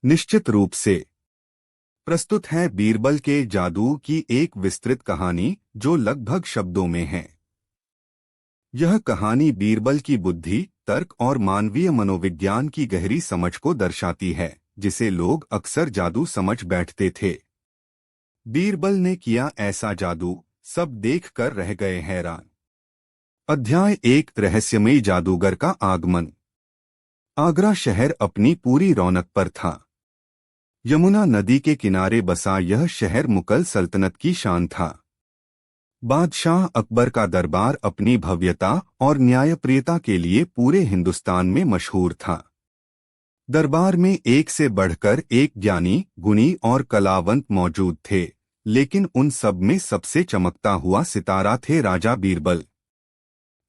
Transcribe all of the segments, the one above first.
निश्चित रूप से। प्रस्तुत है बीरबल के जादू की एक विस्तृत कहानी जो लगभग शब्दों में है। यह कहानी बीरबल की बुद्धि, तर्क और मानवीय मनोविज्ञान की गहरी समझ को दर्शाती है, जिसे लोग अक्सर जादू समझ बैठते थे। बीरबल ने किया ऐसा जादू, सब देखकर रह गए हैरान। अध्याय 1, रहस्यमयी जादूगर का आगमन। आगरा शहर अपनी पूरी रौनक पर था। यमुना नदी के किनारे बसा यह शहर मुगल सल्तनत की शान था। बादशाह अकबर का दरबार अपनी भव्यता और न्यायप्रियता के लिए पूरे हिंदुस्तान में मशहूर था। दरबार में एक से बढ़कर एक ज्ञानी, गुणी और कलावंत मौजूद थे, लेकिन उन सब में सबसे चमकता हुआ सितारा थे राजा बीरबल।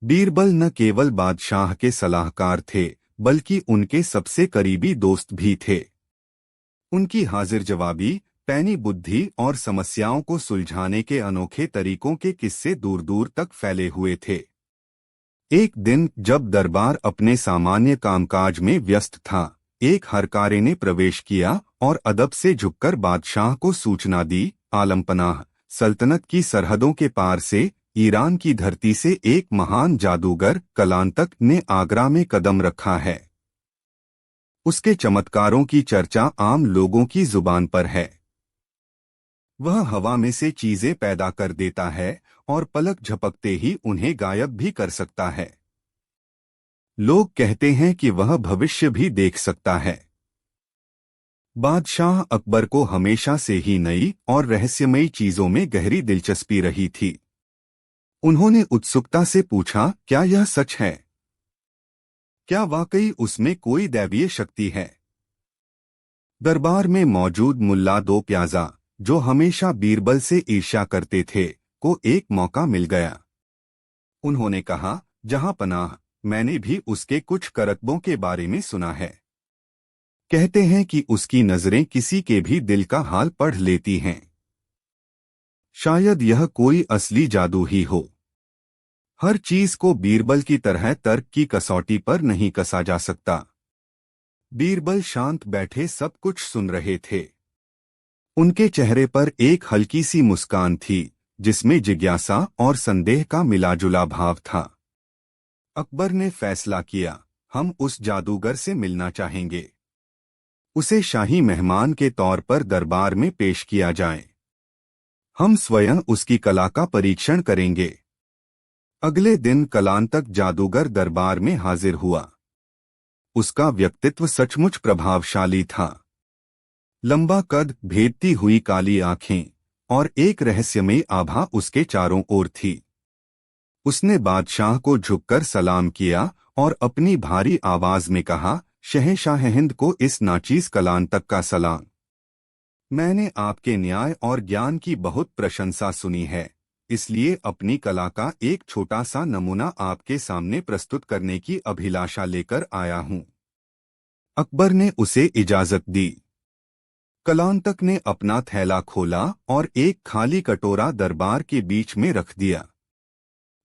बीरबल न केवल बादशाह के सलाहकार थे, बल्कि उनके सबसे करीबी दोस्त भी थे। उनकी हाजिर जवाबी, पैनी बुद्धि और समस्याओं को सुलझाने के अनोखे तरीकों के किस्से दूर दूर तक फैले हुए थे। एक दिन जब दरबार अपने सामान्य कामकाज में व्यस्त था, एक हरकारे ने प्रवेश किया और अदब से झुककर बादशाह को सूचना दी, आलमपनाह, सल्तनत की सरहदों के पार से, ईरान की धरती से एक महान जादूगर कलांतक ने आगरा में कदम रखा है। उसके चमत्कारों की चर्चा आम लोगों की जुबान पर है। वह हवा में से चीजें पैदा कर देता है और पलक झपकते ही उन्हें गायब भी कर सकता है। लोग कहते हैं कि वह भविष्य भी देख सकता है। बादशाह अकबर को हमेशा से ही नई और रहस्यमयी चीजों में गहरी दिलचस्पी रही थी। उन्होंने उत्सुकता से पूछा, क्या यह सच है? क्या वाकई उसमें कोई दैवीय शक्ति है? दरबार में मौजूद मुल्ला दो प्याजा, जो हमेशा बीरबल से ईर्ष्या करते थे, को एक मौका मिल गया। उन्होंने कहा, जहां पनाह, मैंने भी उसके कुछ करतबों के बारे में सुना है। कहते हैं कि उसकी नजरें किसी के भी दिल का हाल पढ़ लेती हैं। शायद यह कोई असली जादू ही हो। हर चीज को बीरबल की तरह तर्क की कसौटी पर नहीं कसा जा सकता। बीरबल शांत बैठे सब कुछ सुन रहे थे। उनके चेहरे पर एक हल्की सी मुस्कान थी, जिसमें जिज्ञासा और संदेह का मिलाजुला भाव था। अकबर ने फैसला किया, हम उस जादूगर से मिलना चाहेंगे। उसे शाही मेहमान के तौर पर दरबार में पेश किया जाए। हम स्वयं उसकी कला का परीक्षण करेंगे। अगले दिन कलांतक जादूगर दरबार में हाजिर हुआ। उसका व्यक्तित्व सचमुच प्रभावशाली था। लंबा कद, भेदती हुई काली आंखें और एक रहस्यमयी आभा उसके चारों ओर थी। उसने बादशाह को झुककर सलाम किया और अपनी भारी आवाज में कहा, शहंशाह हिंद को इस नाचीज कलांतक का सलाम। मैंने आपके न्याय और ज्ञान की बहुत प्रशंसा सुनी है, इसलिए अपनी कला का एक छोटा सा नमूना आपके सामने प्रस्तुत करने की अभिलाषा लेकर आया हूं। अकबर ने उसे इजाजत दी। कलांतक ने अपना थैला खोला और एक खाली कटोरा दरबार के बीच में रख दिया।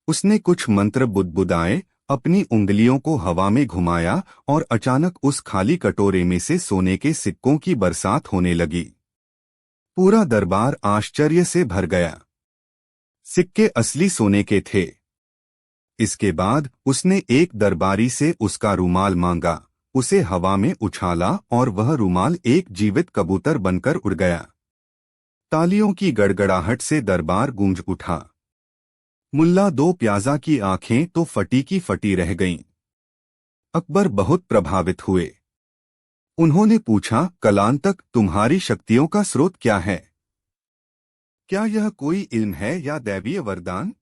उसने कुछ मंत्र बुदबुदाए, अपनी उंगलियों को हवा में घुमाया और अचानक उस खाली कटोरे में से सोने के सिक्कों की बरसात होने लगी। पूरा दरबार आश्चर्य से भर गया। सिक्के असली सोने के थे। इसके बाद उसने एक दरबारी से उसका रुमाल मांगा, उसे हवा में उछाला और वह रुमाल एक जीवित कबूतर बनकर उड़ गया। तालियों की गड़गड़ाहट से दरबार गूंज उठा। मुल्ला दो प्याजा की आंखें तो फटी की फटी रह गईं। अकबर बहुत प्रभावित हुए। उन्होंने पूछा, कलांतक, तुम्हारी शक्तियों का स्रोत क्या है? क्या यह कोई इल्म है या दैवीय वरदान?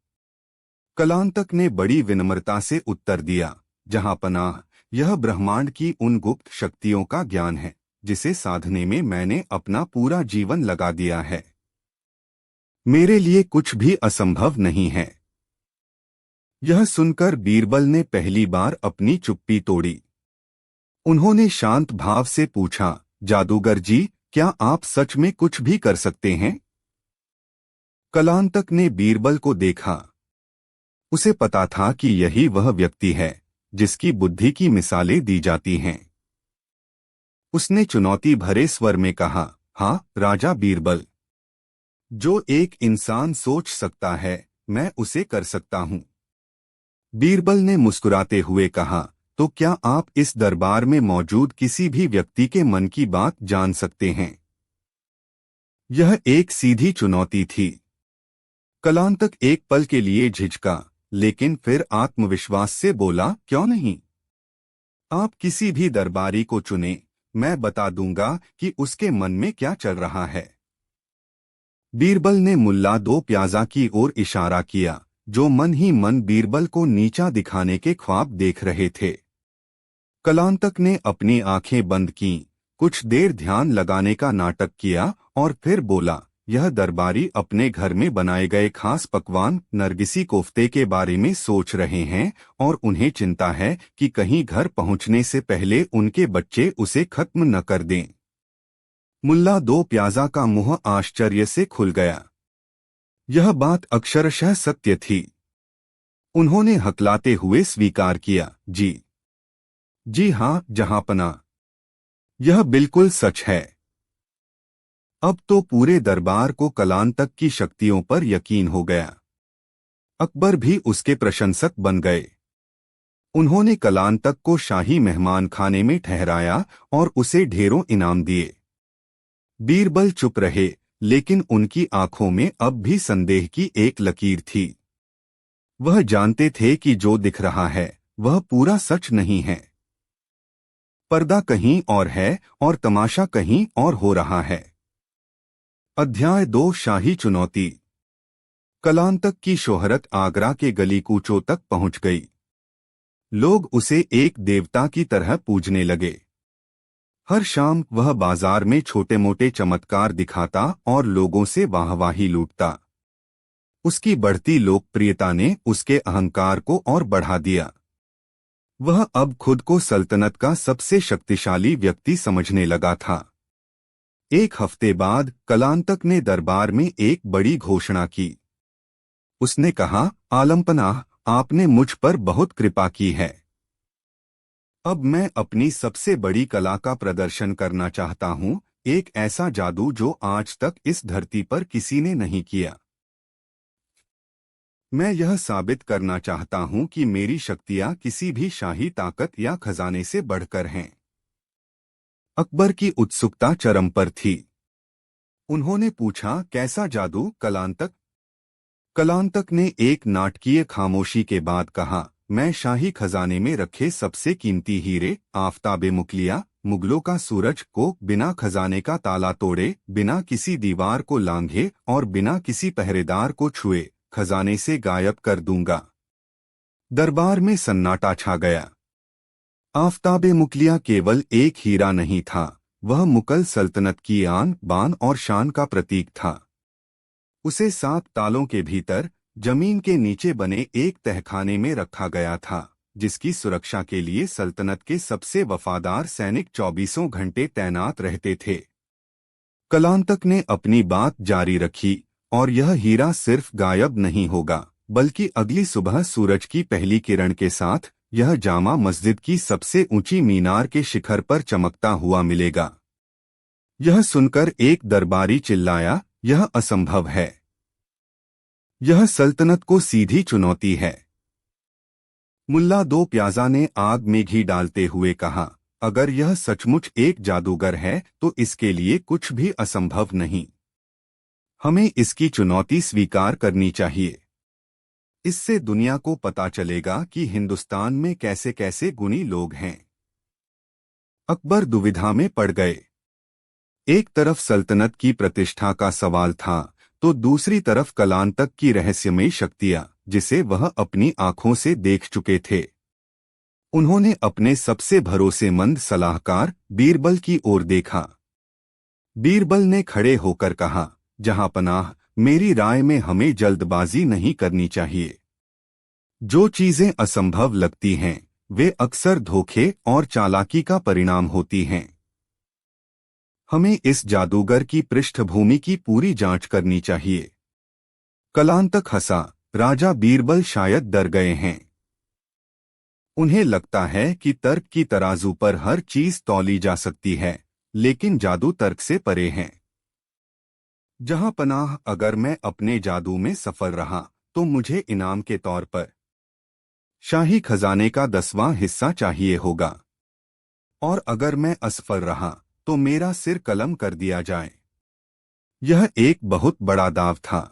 कलांतक ने बड़ी विनम्रता से उत्तर दिया, जहां पनाह, यह ब्रह्मांड की उन गुप्त शक्तियों का ज्ञान है, जिसे साधने में मैंने अपना पूरा जीवन लगा दिया है। मेरे लिए कुछ भी असंभव नहीं है। यह सुनकर बीरबल ने पहली बार अपनी चुप्पी तोड़ी। उन्होंने शांत भाव से पूछा, जादूगर जी, क्या आप सच में कुछ भी कर सकते हैं? कलांतक ने बीरबल को देखा। उसे पता था कि यही वह व्यक्ति है जिसकी बुद्धि की मिसालें दी जाती हैं। उसने चुनौती भरे स्वर में कहा, हाँ राजा बीरबल, जो एक इंसान सोच सकता है मैं उसे कर सकता हूँ। बीरबल ने मुस्कुराते हुए कहा, तो क्या आप इस दरबार में मौजूद किसी भी व्यक्ति के मन की बात जान सकते हैं? यह एक सीधी चुनौती थी। कलांतक एक पल के लिए झिझका, लेकिन फिर आत्मविश्वास से बोला, क्यों नहीं? आप किसी भी दरबारी को चुने, मैं बता दूंगा कि उसके मन में क्या चल रहा है। बीरबल ने मुल्ला दो प्याजा की ओर इशारा किया, जो मन ही मन बीरबल को नीचा दिखाने के ख्वाब देख रहे थे। कलांतक ने अपनी आंखें बंद कीं, कुछ देर ध्यान लगाने का नाटक किया और फिर बोला, यह दरबारी अपने घर में बनाए गए खास पकवान नरगिसी कोफ्ते के बारे में सोच रहे हैं और उन्हें चिंता है कि कहीं घर पहुंचने से पहले उनके बच्चे उसे खत्म न कर दें। मुल्ला दो प्याजा का मुंह आश्चर्य से खुल गया। यह बात अक्षरशः सत्य थी। उन्होंने हकलाते हुए स्वीकार किया, जी जी हाँ जहांपना, यह बिल्कुल सच है। अब तो पूरे दरबार को कलांतक की शक्तियों पर यकीन हो गया। अकबर भी उसके प्रशंसक बन गए। उन्होंने कलांतक को शाही मेहमान खाने में ठहराया और उसे ढेरों इनाम दिए। बीरबल चुप रहे, लेकिन उनकी आंखों में अब भी संदेह की एक लकीर थी। वह जानते थे कि जो दिख रहा है वह पूरा सच नहीं है। पर्दा कहीं और है और तमाशा कहीं और हो रहा है। अध्याय 2 शाही चुनौती। कलांतक की शोहरत आगरा के गली कूचों तक पहुंच गई। लोग उसे एक देवता की तरह पूजने लगे। हर शाम वह बाजार में छोटे मोटे चमत्कार दिखाता और लोगों से वाहवाही लूटता। उसकी बढ़ती लोकप्रियता ने उसके अहंकार को और बढ़ा दिया। वह अब खुद को सल्तनत का सबसे शक्तिशाली व्यक्ति समझने लगा था। एक हफ्ते बाद कलांतक ने दरबार में एक बड़ी घोषणा की। उसने कहा, आलमपनाह, आपने मुझ पर बहुत कृपा की है। अब मैं अपनी सबसे बड़ी कला का प्रदर्शन करना चाहता हूँ, एक ऐसा जादू जो आज तक इस धरती पर किसी ने नहीं किया। मैं यह साबित करना चाहता हूँ कि मेरी शक्तियाँ किसी भी शाही ताकत या खजाने से बढ़कर हैं। अकबर की उत्सुकता चरम पर थी। उन्होंने पूछा, कैसा जादू कलांतक? कलांतक ने एक नाटकीय खामोशी के बाद कहा, मैं शाही खजाने में रखे सबसे कीमती हीरे, आफताबे मुगलिया, मुगलों का सूरज को बिना खजाने का ताला तोड़े, बिना किसी दीवार को लांघे और बिना किसी पहरेदार को छुए खजाने से गायब कर दूंगा। दरबार में सन्नाटा छा गया। आफताबे मुगलिया केवल एक हीरा नहीं था, वह मुगल सल्तनत की आन बान और शान का प्रतीक था। उसे 7 तालों के भीतर जमीन के नीचे बने एक तहखाने में रखा गया था, जिसकी सुरक्षा के लिए सल्तनत के सबसे वफादार सैनिक 24 घंटे तैनात रहते थे। कलांतक ने अपनी बात जारी रखी, और यह हीरा सिर्फ गायब नहीं होगा, बल्कि अगली सुबह सूरज की पहली किरण के साथ यह जामा मस्जिद की सबसे ऊंची मीनार के शिखर पर चमकता हुआ मिलेगा। यह सुनकर एक दरबारी चिल्लाया, यह असंभव है। यह सल्तनत को सीधी चुनौती है। मुल्ला दो प्याजा ने आग में घी डालते हुए कहा, अगर यह सचमुच एक जादूगर है तो इसके लिए कुछ भी असंभव नहीं। हमें इसकी चुनौती स्वीकार करनी चाहिए। इससे दुनिया को पता चलेगा कि हिंदुस्तान में कैसे कैसे गुणी लोग हैं। अकबर दुविधा में पड़ गए। एक तरफ सल्तनत की प्रतिष्ठा का सवाल था, तो दूसरी तरफ कलांतक की रहस्यमयी शक्तियां, जिसे वह अपनी आंखों से देख चुके थे। उन्होंने अपने सबसे भरोसेमंद सलाहकार बीरबल की ओर देखा। बीरबल ने खड़े होकर कहा, जहांपनाह, मेरी राय में हमें जल्दबाजी नहीं करनी चाहिए। जो चीजें असंभव लगती हैं, वे अक्सर धोखे और चालाकी का परिणाम होती हैं। हमें इस जादूगर की पृष्ठभूमि की पूरी जांच करनी चाहिए। कलांतक हंसा, राजा बीरबल शायद डर गए हैं। उन्हें लगता है कि तर्क की तराजू पर हर चीज तौली जा सकती है, लेकिन जादू तर्क से परे है। जहां पनाह, अगर मैं अपने जादू में सफल रहा तो मुझे इनाम के तौर पर शाही खजाने का 10वां हिस्सा चाहिए होगा, और अगर मैं असफल रहा तो मेरा सिर कलम कर दिया जाए। यह एक बहुत बड़ा दाव था।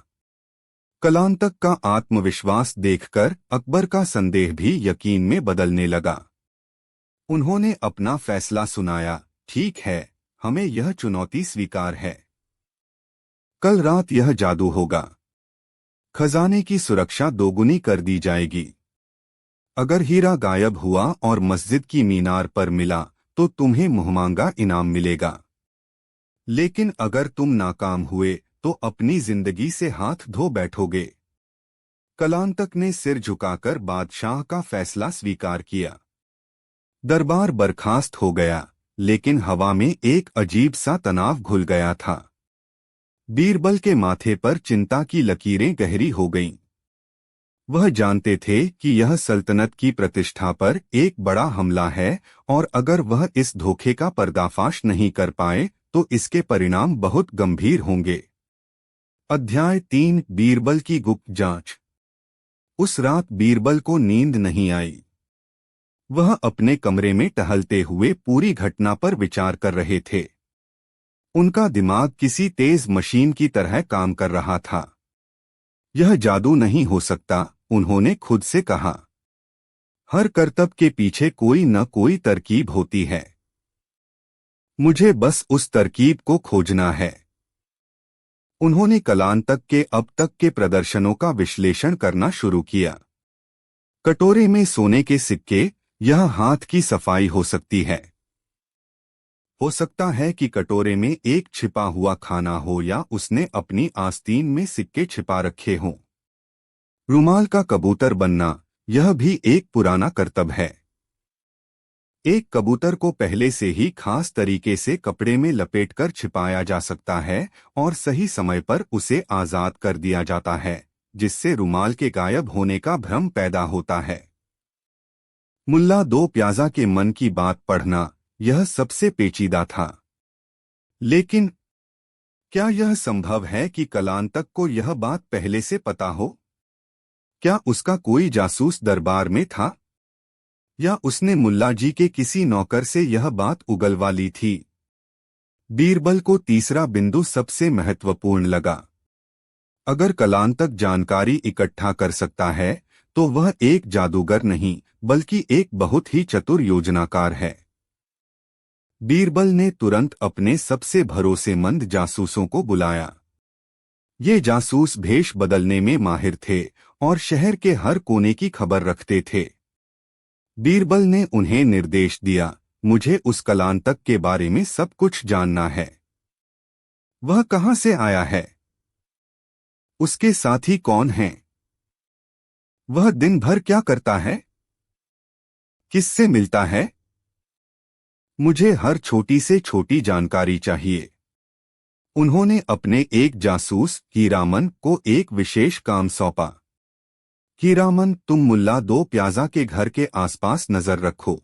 कलांतक का आत्मविश्वास देखकर अकबर का संदेह भी यकीन में बदलने लगा। उन्होंने अपना फैसला सुनाया, ठीक है, हमें यह चुनौती स्वीकार है। कल रात यह जादू होगा। खजाने की सुरक्षा दोगुनी कर दी जाएगी। अगर हीरा गायब हुआ और मस्जिद की मीनार पर मिला तो तुम्हें मुहमांगा इनाम मिलेगा, लेकिन अगर तुम नाकाम हुए तो अपनी जिंदगी से हाथ धो बैठोगे। कलांतक ने सिर झुकाकर बादशाह का फैसला स्वीकार किया। दरबार बर्खास्त हो गया, लेकिन हवा में एक अजीब सा तनाव घुल गया था। बीरबल के माथे पर चिंता की लकीरें गहरी हो गईं। वह जानते थे कि यह सल्तनत की प्रतिष्ठा पर एक बड़ा हमला है, और अगर वह इस धोखे का पर्दाफाश नहीं कर पाए तो इसके परिणाम बहुत गंभीर होंगे। अध्याय 3, बीरबल की गुप्त जांच। उस रात बीरबल को नींद नहीं आई। वह अपने कमरे में टहलते हुए पूरी घटना पर विचार कर रहे थे। उनका दिमाग किसी तेज मशीन की तरह काम कर रहा था। यह जादू नहीं हो सकता, उन्होंने खुद से कहा। हर करतब के पीछे कोई न कोई तरकीब होती है। मुझे बस उस तरकीब को खोजना है। उन्होंने कलांतक के अब तक के प्रदर्शनों का विश्लेषण करना शुरू किया। कटोरे में सोने के सिक्के, यह हाथ की सफाई हो सकती है। हो सकता है कि कटोरे में एक छिपा हुआ खाना हो या उसने अपनी आस्तीन में सिक्के छिपा रखे हों। रुमाल का कबूतर बनना, यह भी एक पुराना करतब है। एक कबूतर को पहले से ही खास तरीके से कपड़े में लपेटकर छिपाया जा सकता है और सही समय पर उसे आजाद कर दिया जाता है, जिससे रुमाल के गायब होने का भ्रम पैदा होता है। मुल्ला दो प्याजा के मन की बात पढ़ना, यह सबसे पेचीदा था। लेकिन क्या यह संभव है कि कलांतक को यह बात पहले से पता हो? क्या उसका कोई जासूस दरबार में था, या उसने मुल्ला जी के किसी नौकर से यह बात उगलवा ली थी? बीरबल को तीसरा बिंदु सबसे महत्वपूर्ण लगा। अगर कलांतक जानकारी इकट्ठा कर सकता है तो वह एक जादूगर नहीं बल्कि एक बहुत ही चतुर योजनाकार है। बीरबल ने तुरंत अपने सबसे भरोसेमंद जासूसों को बुलाया। ये जासूस भेष बदलने में माहिर थे और शहर के हर कोने की खबर रखते थे। बीरबल ने उन्हें निर्देश दिया, मुझे उस कलांतक के बारे में सब कुछ जानना है। वह कहां से आया है? उसके साथी कौन हैं? वह दिन भर क्या करता है? किससे मिलता है? मुझे हर छोटी से छोटी जानकारी चाहिए। उन्होंने अपने एक जासूस हीरामन को एक विशेष काम सौंपा। हीरामन, तुम मुल्ला दो प्याजा के घर के आसपास नजर रखो।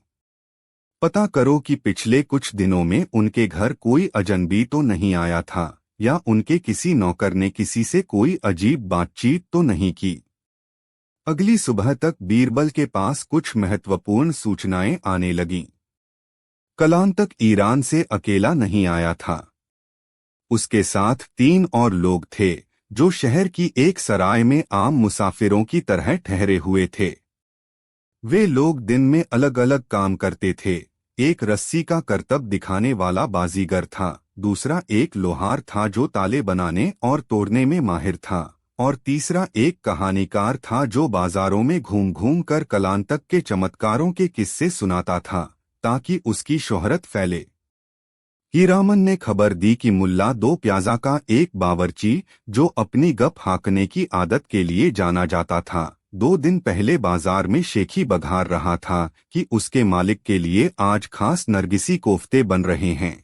पता करो कि पिछले कुछ दिनों में उनके घर कोई अजनबी तो नहीं आया था, या उनके किसी नौकर ने किसी से कोई अजीब बातचीत तो नहीं की। अगली सुबह तक बीरबल के पास कुछ महत्वपूर्ण सूचनाएं आने लगीं। कलांतक ईरान से अकेला नहीं आया था। उसके साथ 3 और लोग थे जो शहर की एक सराय में आम मुसाफिरों की तरह ठहरे हुए थे। वे लोग दिन में अलग अलग काम करते थे। एक रस्सी का करतब दिखाने वाला बाजीगर था, दूसरा एक लोहार था जो ताले बनाने और तोड़ने में माहिर था, और तीसरा एक कहानीकार था जो बाजारों में घूम घूम कर कलांतक के चमत्कारों के किस्से सुनाता था ताकि उसकी शोहरत फैले। हीरामन ने खबर दी कि मुल्ला दो प्याजा का एक बावर्ची, जो अपनी गप हाँकने की आदत के लिए जाना जाता था, 2 दिन पहले बाजार में शेखी बघार रहा था कि उसके मालिक के लिए आज खास नरगिसी कोफ्ते बन रहे हैं।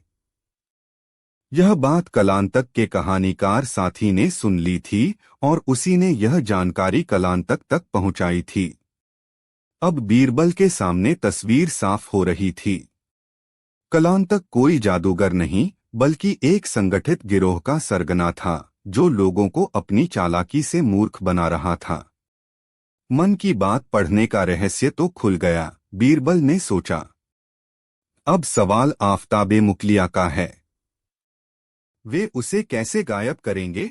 यह बात कलांतक के कहानीकार साथी ने सुन ली थी और उसी ने यह जानकारी कलांतक तक पहुंचाई थी। अब बीरबल के सामने तस्वीर साफ हो रही थी। कलांतक कोई जादूगर नहीं बल्कि एक संगठित गिरोह का सरगना था जो लोगों को अपनी चालाकी से मूर्ख बना रहा था। मन की बात पढ़ने का रहस्य तो खुल गया, बीरबल ने सोचा। अब सवाल आफताबे मुकलिया का है। वे उसे कैसे गायब करेंगे?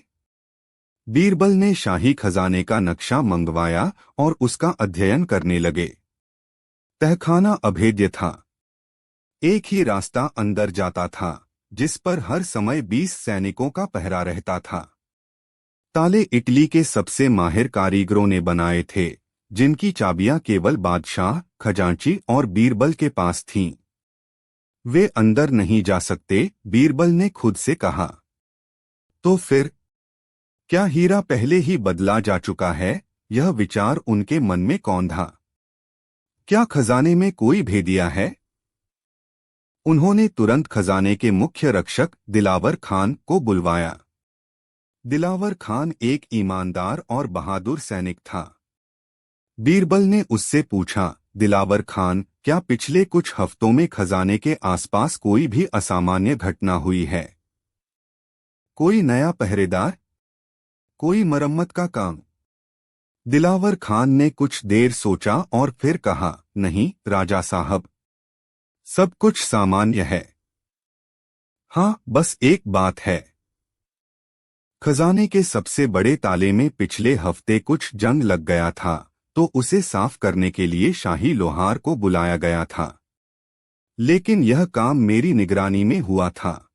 बीरबल ने शाही खजाने का नक्शा मंगवाया और उसका अध्ययन करने लगे। तहखाना अभेद्य था। एक ही रास्ता अंदर जाता था जिस पर हर समय 20 सैनिकों का पहरा रहता था। ताले इटली के सबसे माहिर कारीगरों ने बनाए थे, जिनकी चाबियां केवल बादशाह, खजांची और बीरबल के पास थीं। वे अंदर नहीं जा सकते, बीरबल ने खुद से कहा। तो फिर क्या हीरा पहले ही बदला जा चुका है? यह विचार उनके मन में कौंधा। क्या खजाने में कोई भेदिया है? उन्होंने तुरंत खजाने के मुख्य रक्षक दिलावर खान को बुलवाया। दिलावर खान एक ईमानदार और बहादुर सैनिक था। बीरबल ने उससे पूछा, दिलावर खान, क्या पिछले कुछ हफ्तों में खजाने के आसपास कोई भी असामान्य घटना हुई है? कोई नया पहरेदार? कोई मरम्मत का काम? दिलावर खान ने कुछ देर सोचा और फिर कहा, नहीं राजा साहब, सब कुछ सामान्य है। हाँ, बस एक बात है। खजाने के सबसे बड़े ताले में पिछले हफ्ते कुछ जंग लग गया था, तो उसे साफ करने के लिए शाही लोहार को बुलाया गया था। लेकिन यह काम मेरी निगरानी में हुआ था।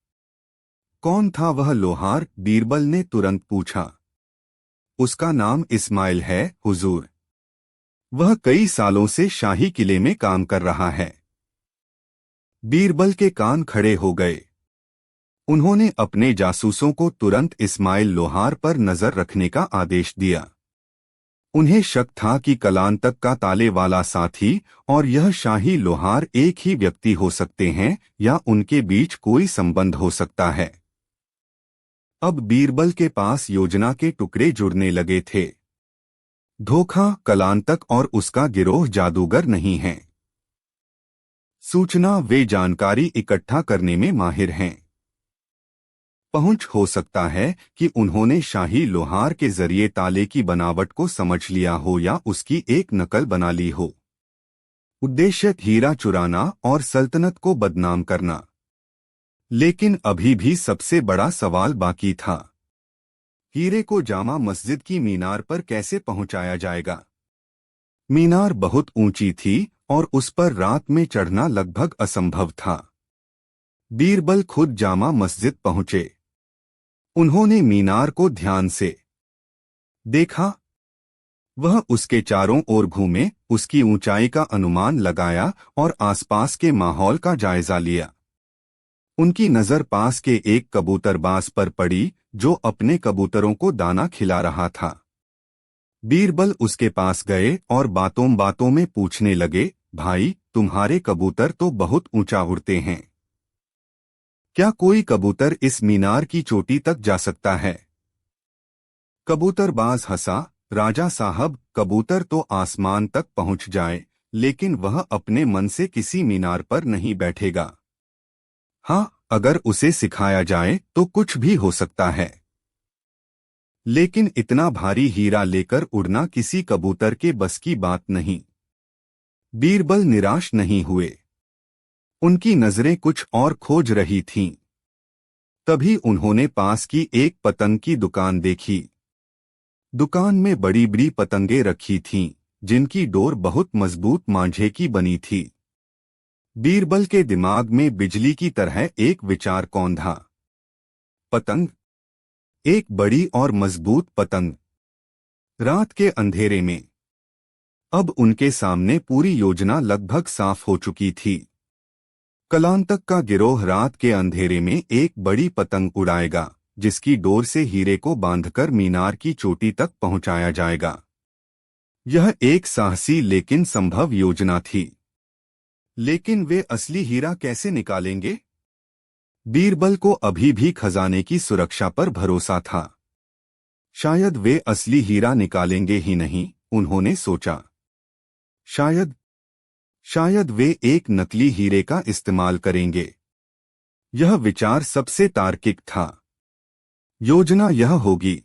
कौन था वह लोहार? बीरबल ने तुरंत पूछा। उसका नाम इस्माइल है, हुजूर। वह कई सालों से शाही किले में काम कर रहा है। बीरबल के कान खड़े हो गए। उन्होंने अपने जासूसों को तुरंत इस्माइल लोहार पर नजर रखने का आदेश दिया। उन्हें शक था कि कलांतक का ताले वाला साथी और यह शाही लोहार एक ही व्यक्ति हो सकते हैं या उनके बीच कोई संबंध हो सकता है। अब बीरबल के पास योजना के टुकड़े जुड़ने लगे थे। धोखा, कलांतक और उसका गिरोह जादूगर नहीं है। सूचना, वे जानकारी इकट्ठा करने में माहिर हैं। पहुंच, हो सकता है कि उन्होंने शाही लोहार के जरिए ताले की बनावट को समझ लिया हो या उसकी एक नकल बना ली हो। उद्देश्य हीरा चुराना और सल्तनत को बदनाम करना। लेकिन अभी भी सबसे बड़ा सवाल बाकी था। हीरे को जामा मस्जिद की मीनार पर कैसे पहुंचाया जाएगा? मीनार बहुत ऊंची थी और उस पर रात में चढ़ना लगभग असंभव था। बीरबल खुद जामा मस्जिद पहुंचे। उन्होंने मीनार को ध्यान से देखा। वह उसके चारों ओर घूमे, उसकी ऊंचाई का अनुमान लगाया और आसपास के माहौल का जायजा लिया। उनकी नजर पास के एक कबूतरबाज पर पड़ी जो अपने कबूतरों को दाना खिला रहा था। बीरबल उसके पास गए और बातों बातों में पूछने लगे, भाई, तुम्हारे कबूतर तो बहुत ऊंचा उड़ते हैं। क्या कोई कबूतर इस मीनार की चोटी तक जा सकता है? कबूतरबाज हंसा, राजा साहब, कबूतर तो आसमान तक पहुंच जाए, लेकिन वह अपने मन से किसी मीनार पर नहीं बैठेगा। हाँ, अगर उसे सिखाया जाए तो कुछ भी हो सकता है। लेकिन इतना भारी हीरा लेकर उड़ना किसी कबूतर के बस की बात नहीं। बीरबल निराश नहीं हुए। उनकी नजरें कुछ और खोज रही थीं। तभी उन्होंने पास की एक पतंग की दुकान देखी। दुकान में बड़ी बड़ी पतंगें रखी थीं, जिनकी डोर बहुत मजबूत मांझे की बनी थी। बीरबल के दिमाग में बिजली की तरह एक विचार कौंधा। पतंग, एक बड़ी और मजबूत पतंग। रात के अंधेरे में अब उनके सामने पूरी योजना लगभग साफ हो चुकी थी। कलांतक का गिरोह रात के अंधेरे में एक बड़ी पतंग उड़ाएगा, जिसकी डोर से हीरे को बांधकर मीनार की चोटी तक पहुंचाया जाएगा। यह एक साहसी लेकिन संभव योजना थी। लेकिन वे असली हीरा कैसे निकालेंगे? बीरबल को अभी भी खजाने की सुरक्षा पर भरोसा था। शायद वे असली हीरा निकालेंगे ही नहीं, उन्होंने सोचा। शायद वे एक नकली हीरे का इस्तेमाल करेंगे। यह विचार सबसे तार्किक था। योजना यह होगी,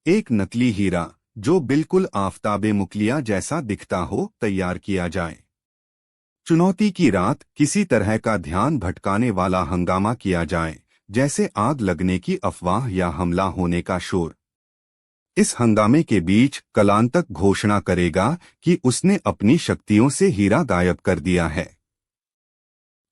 एक नकली हीरा जो बिल्कुल आफताबे मुकलिया जैसा दिखता हो तैयार किया जाए। चुनौती की रात किसी तरह का ध्यान भटकाने वाला हंगामा किया जाए, जैसे आग लगने की अफवाह या हमला होने का शोर। इस हंगामे के बीच कलांतक घोषणा करेगा कि उसने अपनी शक्तियों से हीरा गायब कर दिया है।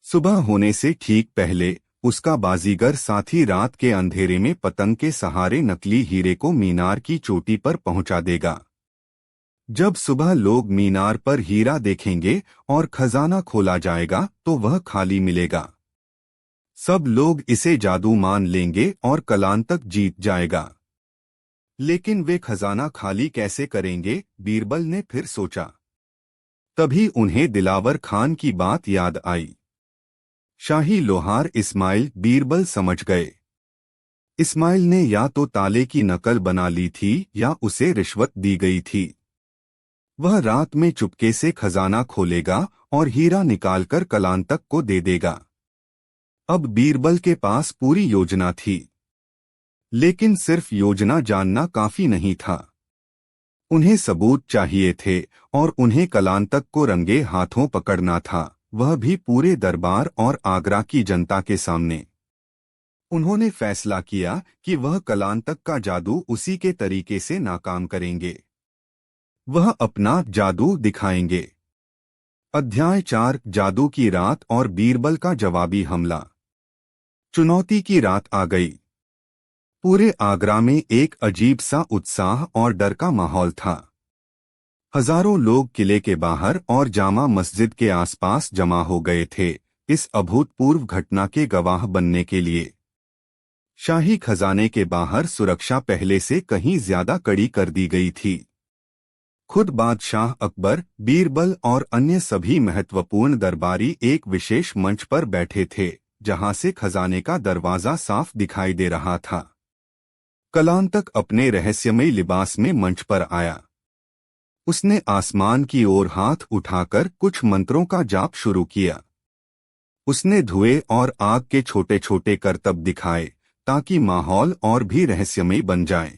सुबह होने से ठीक पहले उसका बाजीगर साथी रात के अंधेरे में पतंग के सहारे नकली हीरे को मीनार की चोटी पर पहुंचा देगा। जब सुबह लोग मीनार पर हीरा देखेंगे और खजाना खोला जाएगा तो वह खाली मिलेगा। सब लोग इसे जादू मान लेंगे और कलांतक जीत जाएगा। लेकिन वे खजाना खाली कैसे करेंगे, बीरबल ने फिर सोचा। तभी उन्हें दिलावर खान की बात याद आई। शाही लोहार इस्माइल, बीरबल समझ गए। इस्माइल ने या तो ताले की नकल बना ली थी या उसे रिश्वत दी गई थी। वह रात में चुपके से खजाना खोलेगा और हीरा निकालकर कलांतक को दे देगा। अब बीरबल के पास पूरी योजना थी, लेकिन सिर्फ योजना जानना काफी नहीं था। उन्हें सबूत चाहिए थे और उन्हें कलांतक को रंगे हाथों पकड़ना था, वह भी पूरे दरबार और आगरा की जनता के सामने। उन्होंने फैसला किया कि वह कलांतक का जादू उसी के तरीके से नाकाम करेंगे। वह अपना जादू दिखाएंगे। अध्याय 4, जादू की रात और बीरबल का जवाबी हमला। चुनौती की रात आ गई। पूरे आगरा में एक अजीब सा उत्साह और डर का माहौल था। हजारों लोग किले के बाहर और जामा मस्जिद के आसपास जमा हो गए थे, इस अभूतपूर्व घटना के गवाह बनने के लिए। शाही खजाने के बाहर सुरक्षा पहले से कहीं ज्यादा कड़ी कर दी गई थी। खुद बादशाह अकबर, बीरबल और अन्य सभी महत्वपूर्ण दरबारी एक विशेष मंच पर बैठे थे, जहां से खजाने का दरवाजा साफ दिखाई दे रहा था। कलांतक अपने रहस्यमय लिबास में मंच पर आया। उसने आसमान की ओर हाथ उठाकर कुछ मंत्रों का जाप शुरू किया। उसने धुएं और आग के छोटे छोटे करतब दिखाए ताकि माहौल और भी रहस्यमय बन जाए।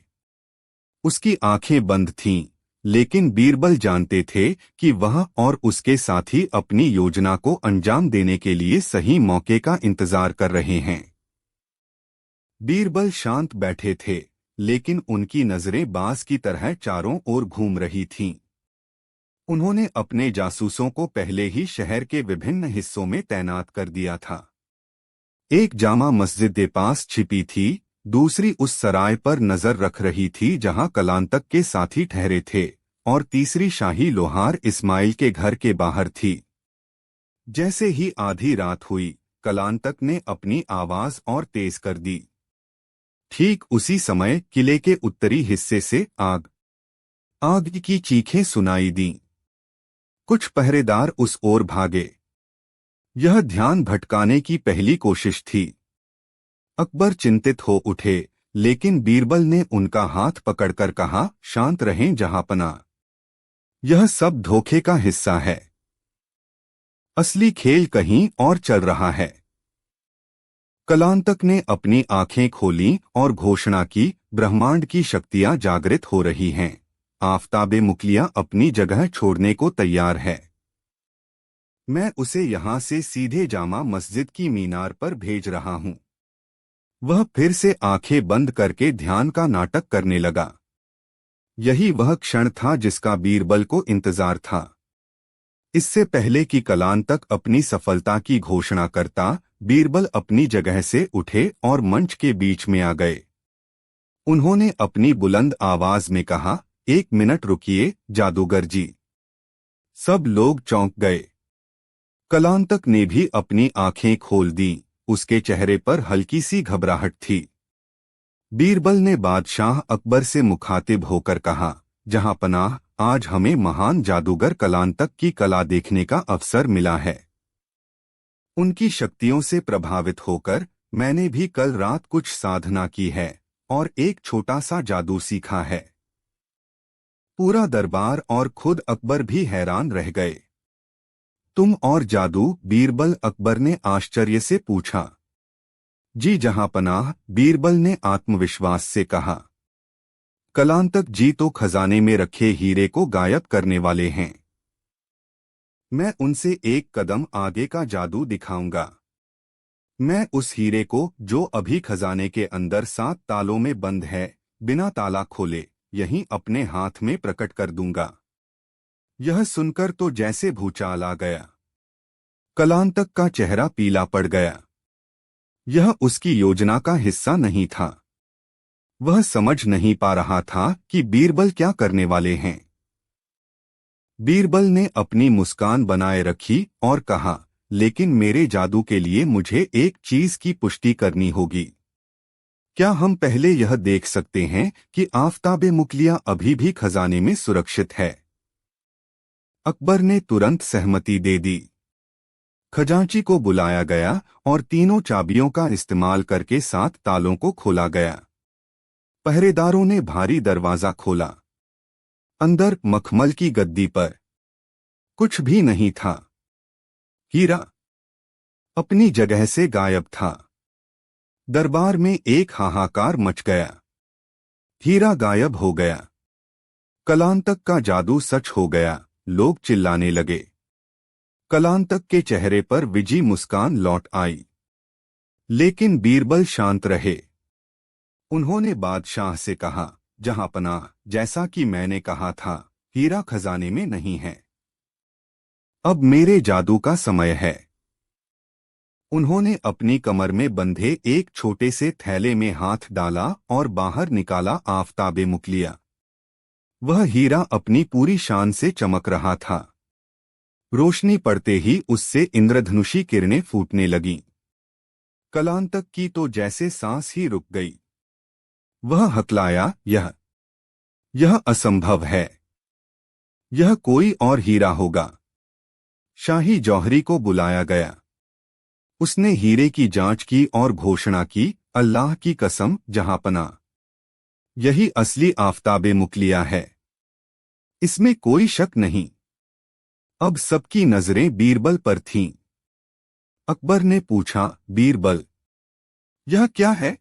उसकी आंखें बंद थीं, लेकिन बीरबल जानते थे कि वह और उसके साथी अपनी योजना को अंजाम देने के लिए सही मौके का इंतजार कर रहे हैं। बीरबल शांत बैठे थे, लेकिन उनकी नजरें बाज की तरह चारों ओर घूम रही थीं। उन्होंने अपने जासूसों को पहले ही शहर के विभिन्न हिस्सों में तैनात कर दिया था। एक जामा मस्जिद के पास छिपी थी, दूसरी उस सराय पर नजर रख रही थी जहां कलांतक के साथी ठहरे थे, और तीसरी शाही लोहार इस्माइल के घर के बाहर थी। जैसे ही आधी रात हुई, कलांतक ने अपनी आवाज और तेज कर दी। ठीक उसी समय किले के उत्तरी हिस्से से आग की चीखें सुनाई दीं। कुछ पहरेदार उस ओर भागे। यह ध्यान भटकाने की पहली कोशिश थी। अकबर चिंतित हो उठे, लेकिन बीरबल ने उनका हाथ पकड़कर कहा, शांत रहें जहांपना। यह सब धोखे का हिस्सा है। असली खेल कहीं और चल रहा है। कलांतक ने अपनी आंखें खोलीं और घोषणा की, ब्रह्मांड की शक्तियां जागृत हो रही हैं। आफताबे मुकलिया अपनी जगह छोड़ने को तैयार है। मैं उसे यहां से सीधे जामा मस्जिद की मीनार पर भेज रहा हूं। वह फिर से आंखें बंद करके ध्यान का नाटक करने लगा। यही वह क्षण था जिसका बीरबल को इंतजार था। इससे पहले कि कलांतक अपनी सफलता की घोषणा करता, बीरबल अपनी जगह से उठे और मंच के बीच में आ गए। उन्होंने अपनी बुलंद आवाज में कहा, 1 मिनट रुकिए जादूगर जी। सब लोग चौंक गए। कलांतक ने भी अपनी आंखें खोल दी, उसके चेहरे पर हल्की सी घबराहट थी। बीरबल ने बादशाह अकबर से मुखातिब होकर कहा, जहांपनाह, आज हमें महान जादूगर कलांतक की कला देखने का अवसर मिला है। उनकी शक्तियों से प्रभावित होकर मैंने भी कल रात कुछ साधना की है और एक छोटा सा जादू सीखा है। पूरा दरबार और खुद अकबर भी हैरान रह गए। तुम और जादू, बीरबल, अकबर ने आश्चर्य से पूछा। जी जहांपनाह, बीरबल ने आत्मविश्वास से कहा। कलांतक जी तो खजाने में रखे हीरे को गायब करने वाले हैं। मैं उनसे एक कदम आगे का जादू दिखाऊंगा। मैं उस हीरे को, जो अभी खजाने के अंदर 7 तालों में बंद है, बिना ताला खोले यहीं अपने हाथ में प्रकट कर दूंगा। यह सुनकर तो जैसे भूचाल आ गया। कलांतक का चेहरा पीला पड़ गया। यह उसकी योजना का हिस्सा नहीं था। वह समझ नहीं पा रहा था कि बीरबल क्या करने वाले हैं। बीरबल ने अपनी मुस्कान बनाए रखी और कहा, लेकिन मेरे जादू के लिए मुझे एक चीज की पुष्टि करनी होगी। क्या हम पहले यह देख सकते हैं कि आफताबे मुगलिया अभी भी खजाने में सुरक्षित है? अकबर ने तुरंत सहमति दे दी। खजांची को बुलाया गया और तीनों चाबियों का इस्तेमाल करके 7 तालों को खोला गया। पहरेदारों ने भारी दरवाजा खोला। अंदर मखमल की गद्दी पर कुछ भी नहीं था। हीरा अपनी जगह से गायब था। दरबार में एक हाहाकार मच गया। हीरा गायब हो गया। कलांतक का जादू सच हो गया। लोग चिल्लाने लगे। कलांतक के चेहरे पर विजी मुस्कान लौट आई। लेकिन बीरबल शांत रहे। उन्होंने बादशाह से कहा, जहांपनाह, जैसा कि मैंने कहा था, हीरा खजाने में नहीं है। अब मेरे जादू का समय है। उन्होंने अपनी कमर में बंधे एक छोटे से थैले में हाथ डाला और बाहर निकाला आफताबे मुगलिया। वह हीरा अपनी पूरी शान से चमक रहा था। रोशनी पड़ते ही उससे इंद्रधनुषी किरणें फूटने लगीं। कलांतक की तो जैसे सांस ही रुक गई। वह हकलाया, यह असंभव है। यह कोई और हीरा होगा। शाही जौहरी को बुलाया गया। उसने हीरे की जांच की और घोषणा की, अल्लाह की कसम, जहांपनाह, यही असली आफताबे मुगलिया है। इसमें कोई शक नहीं। अब सबकी नजरें बीरबल पर थीं। अकबर ने पूछा, बीरबल, यह क्या है?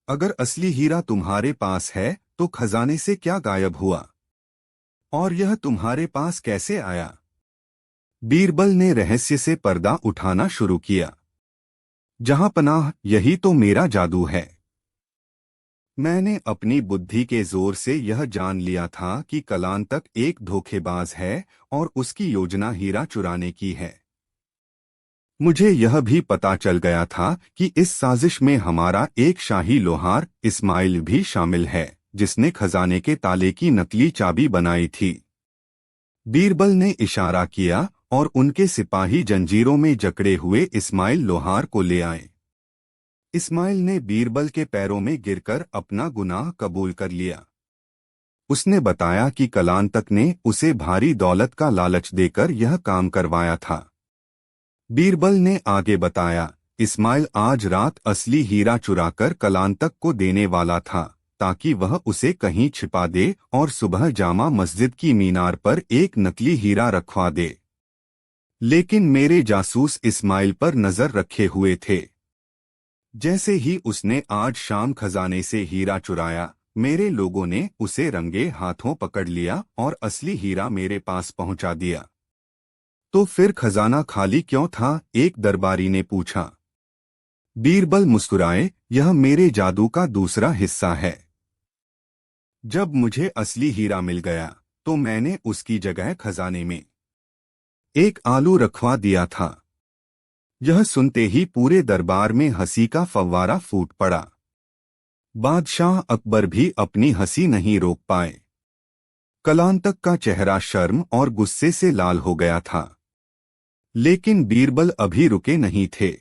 अगर असली हीरा तुम्हारे पास है तो खजाने से क्या गायब हुआ? और यह तुम्हारे पास कैसे आया? बीरबल ने रहस्य से पर्दा उठाना शुरू किया। जहांपनाह, यही तो मेरा जादू है। मैंने अपनी बुद्धि के जोर से यह जान लिया था कि कलांतक एक धोखेबाज है और उसकी योजना हीरा चुराने की है। मुझे यह भी पता चल गया था कि इस साजिश में हमारा एक शाही लोहार इस्माइल भी शामिल है, जिसने खजाने के ताले की नकली चाबी बनाई थी। बीरबल ने इशारा किया और उनके सिपाही जंजीरों में जकड़े हुए इस्माइल लोहार को ले आए। इस्माइल ने बीरबल के पैरों में गिरकर अपना गुनाह कबूल कर लिया। उसने बताया कि कलांतक ने उसे भारी दौलत का लालच देकर यह काम करवाया था। बीरबल ने आगे बताया, इस्माइल आज रात असली हीरा चुराकर कलांतक को देने वाला था, ताकि वह उसे कहीं छिपा दे और सुबह जामा मस्जिद की मीनार पर एक नकली हीरा रखवा दे। लेकिन मेरे जासूस इस्माइल पर नजर रखे हुए थे। जैसे ही उसने आज शाम खजाने से हीरा चुराया, मेरे लोगों ने उसे रंगे हाथों पकड़ लिया और असली हीरा मेरे पास पहुंचा दिया। तो फिर खजाना खाली क्यों था? एक दरबारी ने पूछा। बीरबल मुस्कुराए, यह मेरे जादू का दूसरा हिस्सा है। जब मुझे असली हीरा मिल गया तो मैंने उसकी जगह खजाने में एक आलू रखवा दिया था। यह सुनते ही पूरे दरबार में हंसी का फव्वारा फूट पड़ा। बादशाह अकबर भी अपनी हंसी नहीं रोक पाए। कलांतक का चेहरा शर्म और गुस्से से लाल हो गया था। लेकिन बीरबल अभी रुके नहीं थे।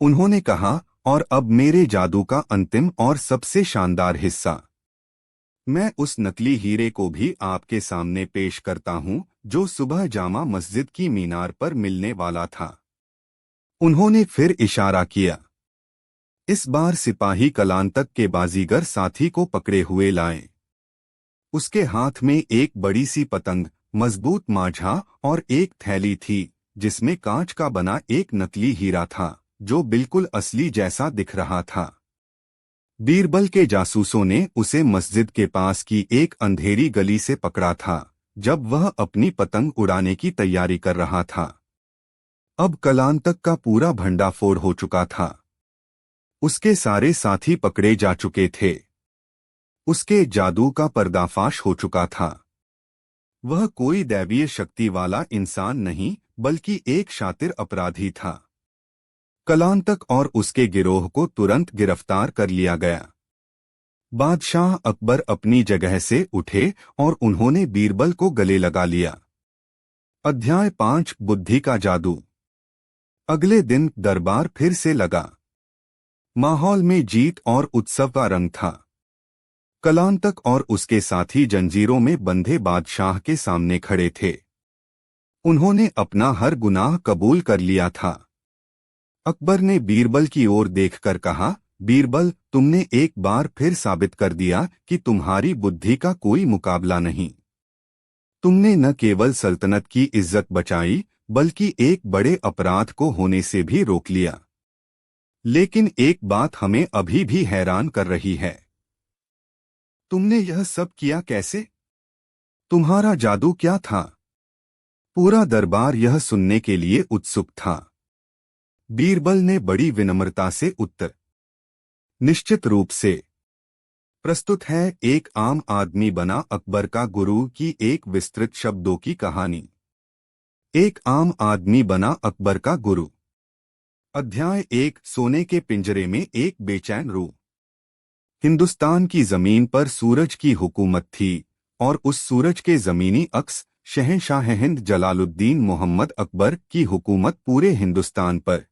उन्होंने कहा, और अब मेरे जादू का अंतिम और सबसे शानदार हिस्सा। मैं उस नकली हीरे को भी आपके सामने पेश करता हूं, जो सुबह जामा मस्जिद की मीनार पर मिलने वाला था। उन्होंने फिर इशारा किया। इस बार सिपाही कलांतक के बाजीगर साथी को पकड़े हुए लाए। उसके हाथ में एक बड़ी सी पतंग, मजबूत माझा और एक थैली थी, जिसमें कांच का बना एक नकली हीरा था। जो बिल्कुल असली जैसा दिख रहा था। बीरबल के जासूसों ने उसे मस्जिद के पास की एक अंधेरी गली से पकड़ा था, जब वह अपनी पतंग उड़ाने की तैयारी कर रहा था। अब कलांतक का पूरा भंडाफोड़ हो चुका था। उसके सारे साथी पकड़े जा चुके थे। उसके जादू का पर्दाफाश हो चुका था। वह कोई दैवीय शक्ति वाला इंसान नहीं, बल्कि एक शातिर अपराधी था। कलांतक और उसके गिरोह को तुरंत गिरफ्तार कर लिया गया। बादशाह अकबर अपनी जगह से उठे और उन्होंने बीरबल को गले लगा लिया। अध्याय 5 बुद्धि का जादू। अगले दिन दरबार फिर से लगा। माहौल में जीत और उत्सव का रंग था। कलांतक और उसके साथी जंजीरों में बंधे बादशाह के सामने खड़े थे। उन्होंने अपना हर गुनाह कबूल कर लिया था। अकबर ने बीरबल की ओर देखकर कहा, बीरबल, तुमने एक बार फिर साबित कर दिया कि तुम्हारी बुद्धि का कोई मुकाबला नहीं। तुमने न केवल सल्तनत की इज्जत बचाई, बल्कि एक बड़े अपराध को होने से भी रोक लिया। लेकिन एक बात हमें अभी भी हैरान कर रही है। तुमने यह सब किया कैसे? तुम्हारा जादू क्या था? पूरा दरबार यह सुनने के लिए उत्सुक था। बीरबल ने बड़ी विनम्रता से उत्तर, निश्चित रूप से। प्रस्तुत है एक आम आदमी बना अकबर का गुरु की एक विस्तृत शब्दों की कहानी। एक आम आदमी बना अकबर का गुरु। अध्याय 1 सोने के पिंजरे में एक बेचैन रूह। हिंदुस्तान की जमीन पर सूरज की हुकूमत थी, और उस सूरज के जमीनी अक्स शहंशाह हिंद जलालुद्दीन मोहम्मद अकबर की हुकूमत पूरे हिंदुस्तान पर।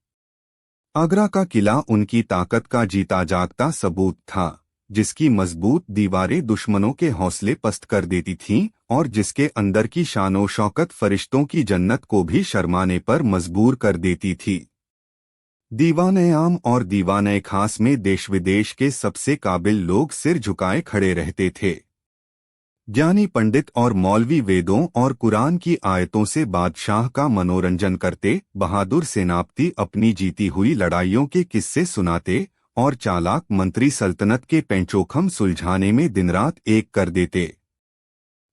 आगरा का किला उनकी ताकत का जीता जागता सबूत था, जिसकी मजबूत दीवारें दुश्मनों के हौसले पस्त कर देती थीं और जिसके अंदर की शानो शौकत फरिश्तों की जन्नत को भी शर्माने पर मजबूर कर देती थी। दीवाने आम और दीवाने खास में देश विदेश के सबसे काबिल लोग सिर झुकाए खड़े रहते थे। ज्ञानी पंडित और मौलवी वेदों और कुरान की आयतों से बादशाह का मनोरंजन करते, बहादुर सेनापति अपनी जीती हुई लड़ाइयों के किस्से सुनाते और चालाक मंत्री सल्तनत के पेंचोखम सुलझाने में दिन रात एक कर देते।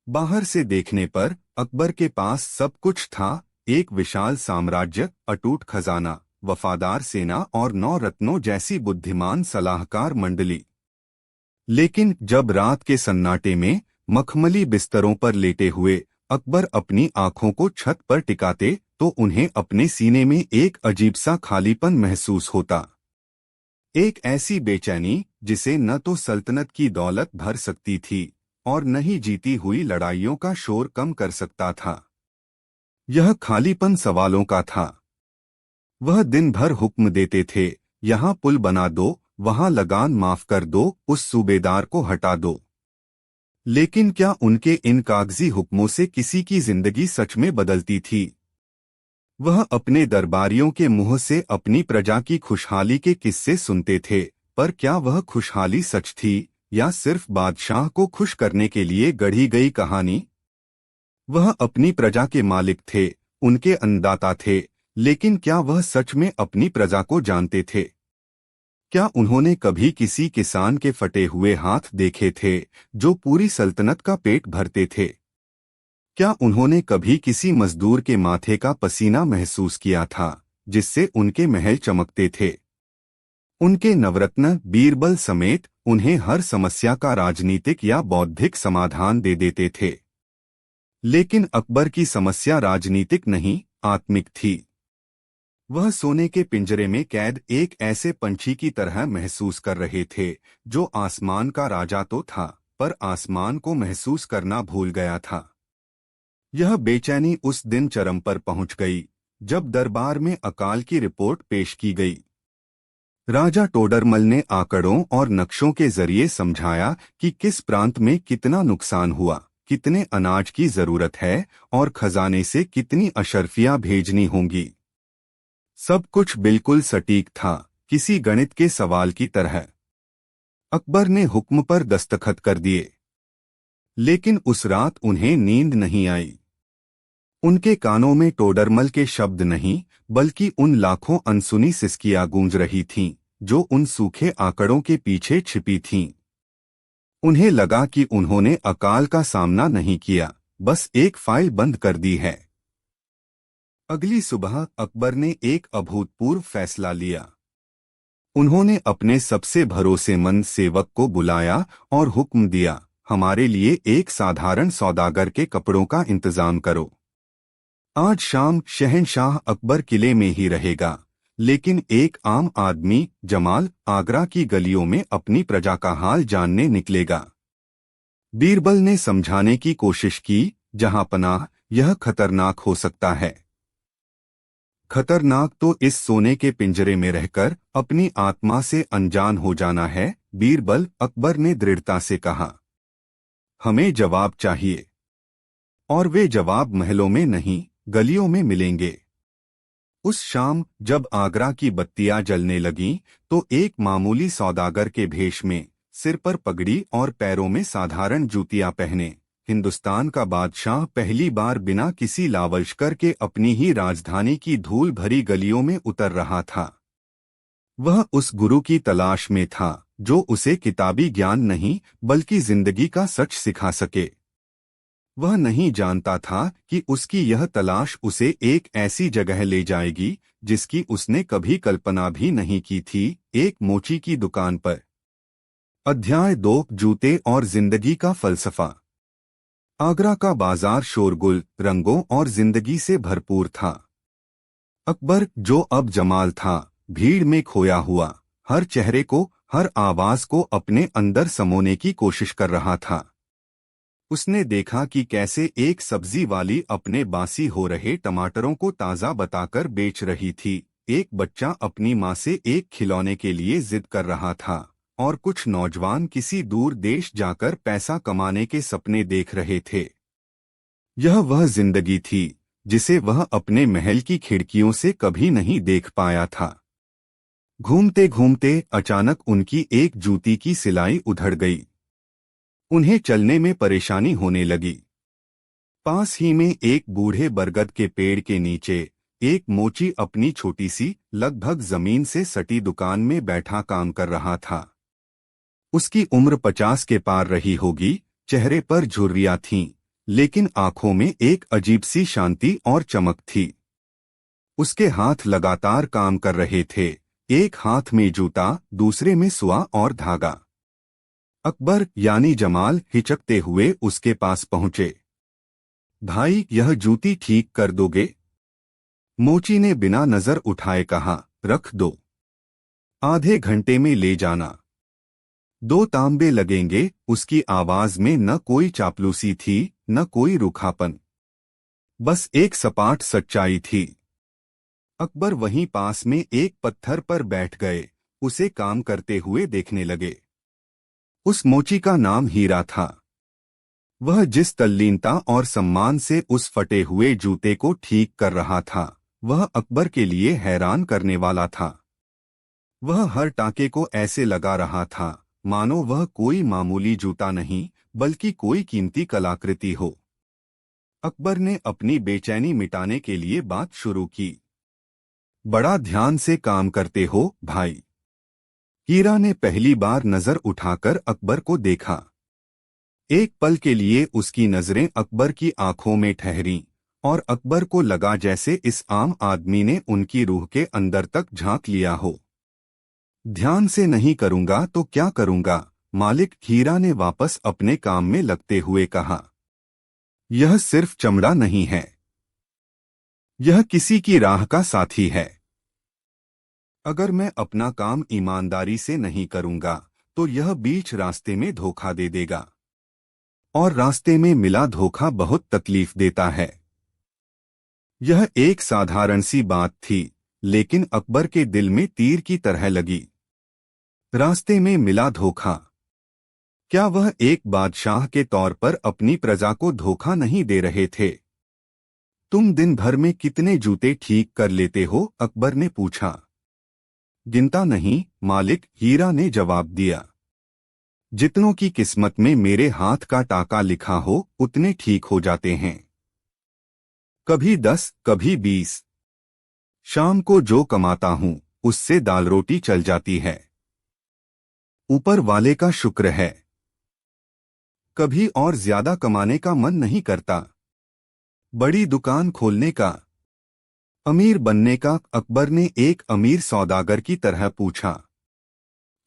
बाहर से देखने पर अकबर के पास सब कुछ था, एक विशाल साम्राज्य, अटूट खजाना, वफादार सेना और 9 रत्नों जैसी बुद्धिमान सलाहकार मंडली। लेकिन जब रात के सन्नाटे में मखमली बिस्तरों पर लेटे हुए अकबर अपनी आंखों को छत पर टिकाते, तो उन्हें अपने सीने में एक अजीब सा खालीपन महसूस होता। एक ऐसी बेचैनी जिसे न तो सल्तनत की दौलत भर सकती थी और न ही जीती हुई लड़ाइयों का शोर कम कर सकता था। यह खालीपन सवालों का था। वह दिन भर हुक्म देते थे, यहाँ पुल बना दो, वहाँ लगान माफ कर दो, उस सूबेदार को हटा दो। लेकिन क्या उनके इन कागजी हुक्मों से किसी की जिंदगी सच में बदलती थी? वह अपने दरबारियों के मुंह से अपनी प्रजा की खुशहाली के किस्से सुनते थे, पर क्या वह खुशहाली सच थी या सिर्फ बादशाह को खुश करने के लिए गढ़ी गई कहानी? वह अपनी प्रजा के मालिक थे, उनके अन्नदाता थे, लेकिन क्या वह सच में अपनी प्रजा को जानते थे? क्या उन्होंने कभी किसी किसान के फटे हुए हाथ देखे थे जो पूरी सल्तनत का पेट भरते थे? क्या उन्होंने कभी किसी मजदूर के माथे का पसीना महसूस किया था जिससे उनके महल चमकते थे? उनके नवरत्न बीरबल समेत उन्हें हर समस्या का राजनीतिक या बौद्धिक समाधान दे देते थे। लेकिन अकबर की समस्या राजनीतिक नहीं, आत्मिक थी। वह सोने के पिंजरे में कैद एक ऐसे पंछी की तरह महसूस कर रहे थे जो आसमान का राजा तो था, पर आसमान को महसूस करना भूल गया था। यह बेचैनी उस दिन चरम पर पहुंच गई जब दरबार में अकाल की रिपोर्ट पेश की गई। राजा टोडरमल ने आंकड़ों और नक्शों के जरिए समझाया कि किस प्रांत में कितना नुकसान हुआ, कितने अनाज की जरूरत है और खजाने से कितनी अशर्फियां भेजनी होंगी। सब कुछ बिल्कुल सटीक था, किसी गणित के सवाल की तरह। अकबर ने हुक्म पर दस्तखत कर दिए, लेकिन उस रात उन्हें नींद नहीं आई। उनके कानों में टोडरमल के शब्द नहीं, बल्कि उन लाखों अनसुनी सिसकियां गूंज रही थीं, जो उन सूखे आंकड़ों के पीछे छिपी थीं। उन्हें लगा कि उन्होंने अकाल का सामना नहीं किया, बस एक फाइल बंद कर दी है। अगली सुबह अकबर ने एक अभूतपूर्व फैसला लिया। उन्होंने अपने सबसे भरोसेमंद सेवक को बुलाया और हुक्म दिया, हमारे लिए एक साधारण सौदागर के कपड़ों का इंतजाम करो। आज शाम शहंशाह अकबर किले में ही रहेगा, लेकिन एक आम आदमी जमाल आगरा की गलियों में अपनी प्रजा का हाल जानने निकलेगा। बीरबल ने समझाने की कोशिश की, जहां पनाह, यह खतरनाक हो सकता है। खतरनाक तो इस सोने के पिंजरे में रहकर अपनी आत्मा से अनजान हो जाना है, बीरबल, अकबर ने दृढ़ता से कहा। हमें जवाब चाहिए, और वे जवाब महलों में नहीं, गलियों में मिलेंगे। उस शाम जब आगरा की बत्तियां जलने लगीं, तो एक मामूली सौदागर के भेष में, सिर पर पगड़ी और पैरों में साधारण जूतियां पहने, हिंदुस्तान का बादशाह पहली बार बिना किसी लालच के अपनी ही राजधानी की धूल भरी गलियों में उतर रहा था। वह उस गुरु की तलाश में था, जो उसे किताबी ज्ञान नहीं, बल्कि जिंदगी का सच सिखा सके। वह नहीं जानता था कि उसकी यह तलाश उसे एक ऐसी जगह ले जाएगी जिसकी उसने कभी कल्पना भी नहीं की थी, एक मोची की दुकान पर। अध्याय 2, जूते और जिंदगी का फलसफा। आगरा का बाजार शोरगुल, रंगों और जिंदगी से भरपूर था। अकबर, जो अब जमाल था, भीड़ में खोया हुआ, हर चेहरे को, हर आवाज को अपने अंदर समोने की कोशिश कर रहा था। उसने देखा कि कैसे एक सब्जी वाली अपने बासी हो रहे टमाटरों को ताज़ा बताकर बेच रही थी, एक बच्चा अपनी माँ से एक खिलौने के लिए जिद कर रहा था, और कुछ नौजवान किसी दूर देश जाकर पैसा कमाने के सपने देख रहे थे। यह वह जिंदगी थी जिसे वह अपने महल की खिड़कियों से कभी नहीं देख पाया था। घूमते घूमते अचानक उनकी एक जूती की सिलाई उधड़ गई। उन्हें चलने में परेशानी होने लगी। पास ही में एक बूढ़े बरगद के पेड़ के नीचे एक मोची अपनी छोटी सी, लगभग जमीन से सटी दुकान में बैठा काम कर रहा था। उसकी उम्र 50 के पार रही होगी, चेहरे पर झुर्रियां थीं, लेकिन आंखों में एक अजीब सी शांति और चमक थी। उसके हाथ लगातार काम कर रहे थे, एक हाथ में जूता, दूसरे में सुआ और धागा। अकबर यानी जमाल हिचकते हुए उसके पास पहुंचे। भाई, यह जूती ठीक कर दोगे? मोची ने बिना नजर उठाए कहा। रख दो, आधे घंटे में ले जाना। 2 तांबे लगेंगे। उसकी आवाज में न कोई चापलूसी थी, न कोई रूखापन, बस एक सपाट सच्चाई थी। अकबर वहीं पास में एक पत्थर पर बैठ गए, उसे काम करते हुए देखने लगे। उस मोची का नाम हीरा था। वह जिस तल्लीनता और सम्मान से उस फटे हुए जूते को ठीक कर रहा था, वह अकबर के लिए हैरान करने वाला था। वह हर टाके को ऐसे लगा रहा था मानो वह कोई मामूली जूता नहीं, बल्कि कोई कीमती कलाकृति हो। अकबर ने अपनी बेचैनी मिटाने के लिए बात शुरू की। बड़ा ध्यान से काम करते हो भाई। हीरा ने पहली बार नजर उठाकर अकबर को देखा। एक पल के लिए उसकी नजरें अकबर की आंखों में ठहरीं, और अकबर को लगा जैसे इस आम आदमी ने उनकी रूह के अंदर तक झांक लिया हो। ध्यान से नहीं करूंगा तो क्या करूंगा मालिक, हीरा ने वापस अपने काम में लगते हुए कहा। यह सिर्फ चमड़ा नहीं है, यह किसी की राह का साथी है। अगर मैं अपना काम ईमानदारी से नहीं करूंगा तो यह बीच रास्ते में धोखा दे देगा, और रास्ते में मिला धोखा बहुत तकलीफ देता है। यह एक साधारण सी बात थी, लेकिन अकबर के दिल में तीर की तरह लगी। रास्ते में मिला धोखा। क्या वह एक बादशाह के तौर पर अपनी प्रजा को धोखा नहीं दे रहे थे? तुम दिन भर में कितने जूते ठीक कर लेते हो? अकबर ने पूछा। गिनता नहीं मालिक, हीरा ने जवाब दिया। जितनों की किस्मत में मेरे हाथ का टाका लिखा हो, उतने ठीक हो जाते हैं। कभी 10, कभी 20। शाम को जो कमाता हूं उससे दाल रोटी चल जाती है। ऊपर वाले का शुक्र है। कभी और ज्यादा कमाने का मन नहीं करता। बड़ी दुकान खोलने का, अमीर बनने का। अकबर ने एक अमीर सौदागर की तरह पूछा।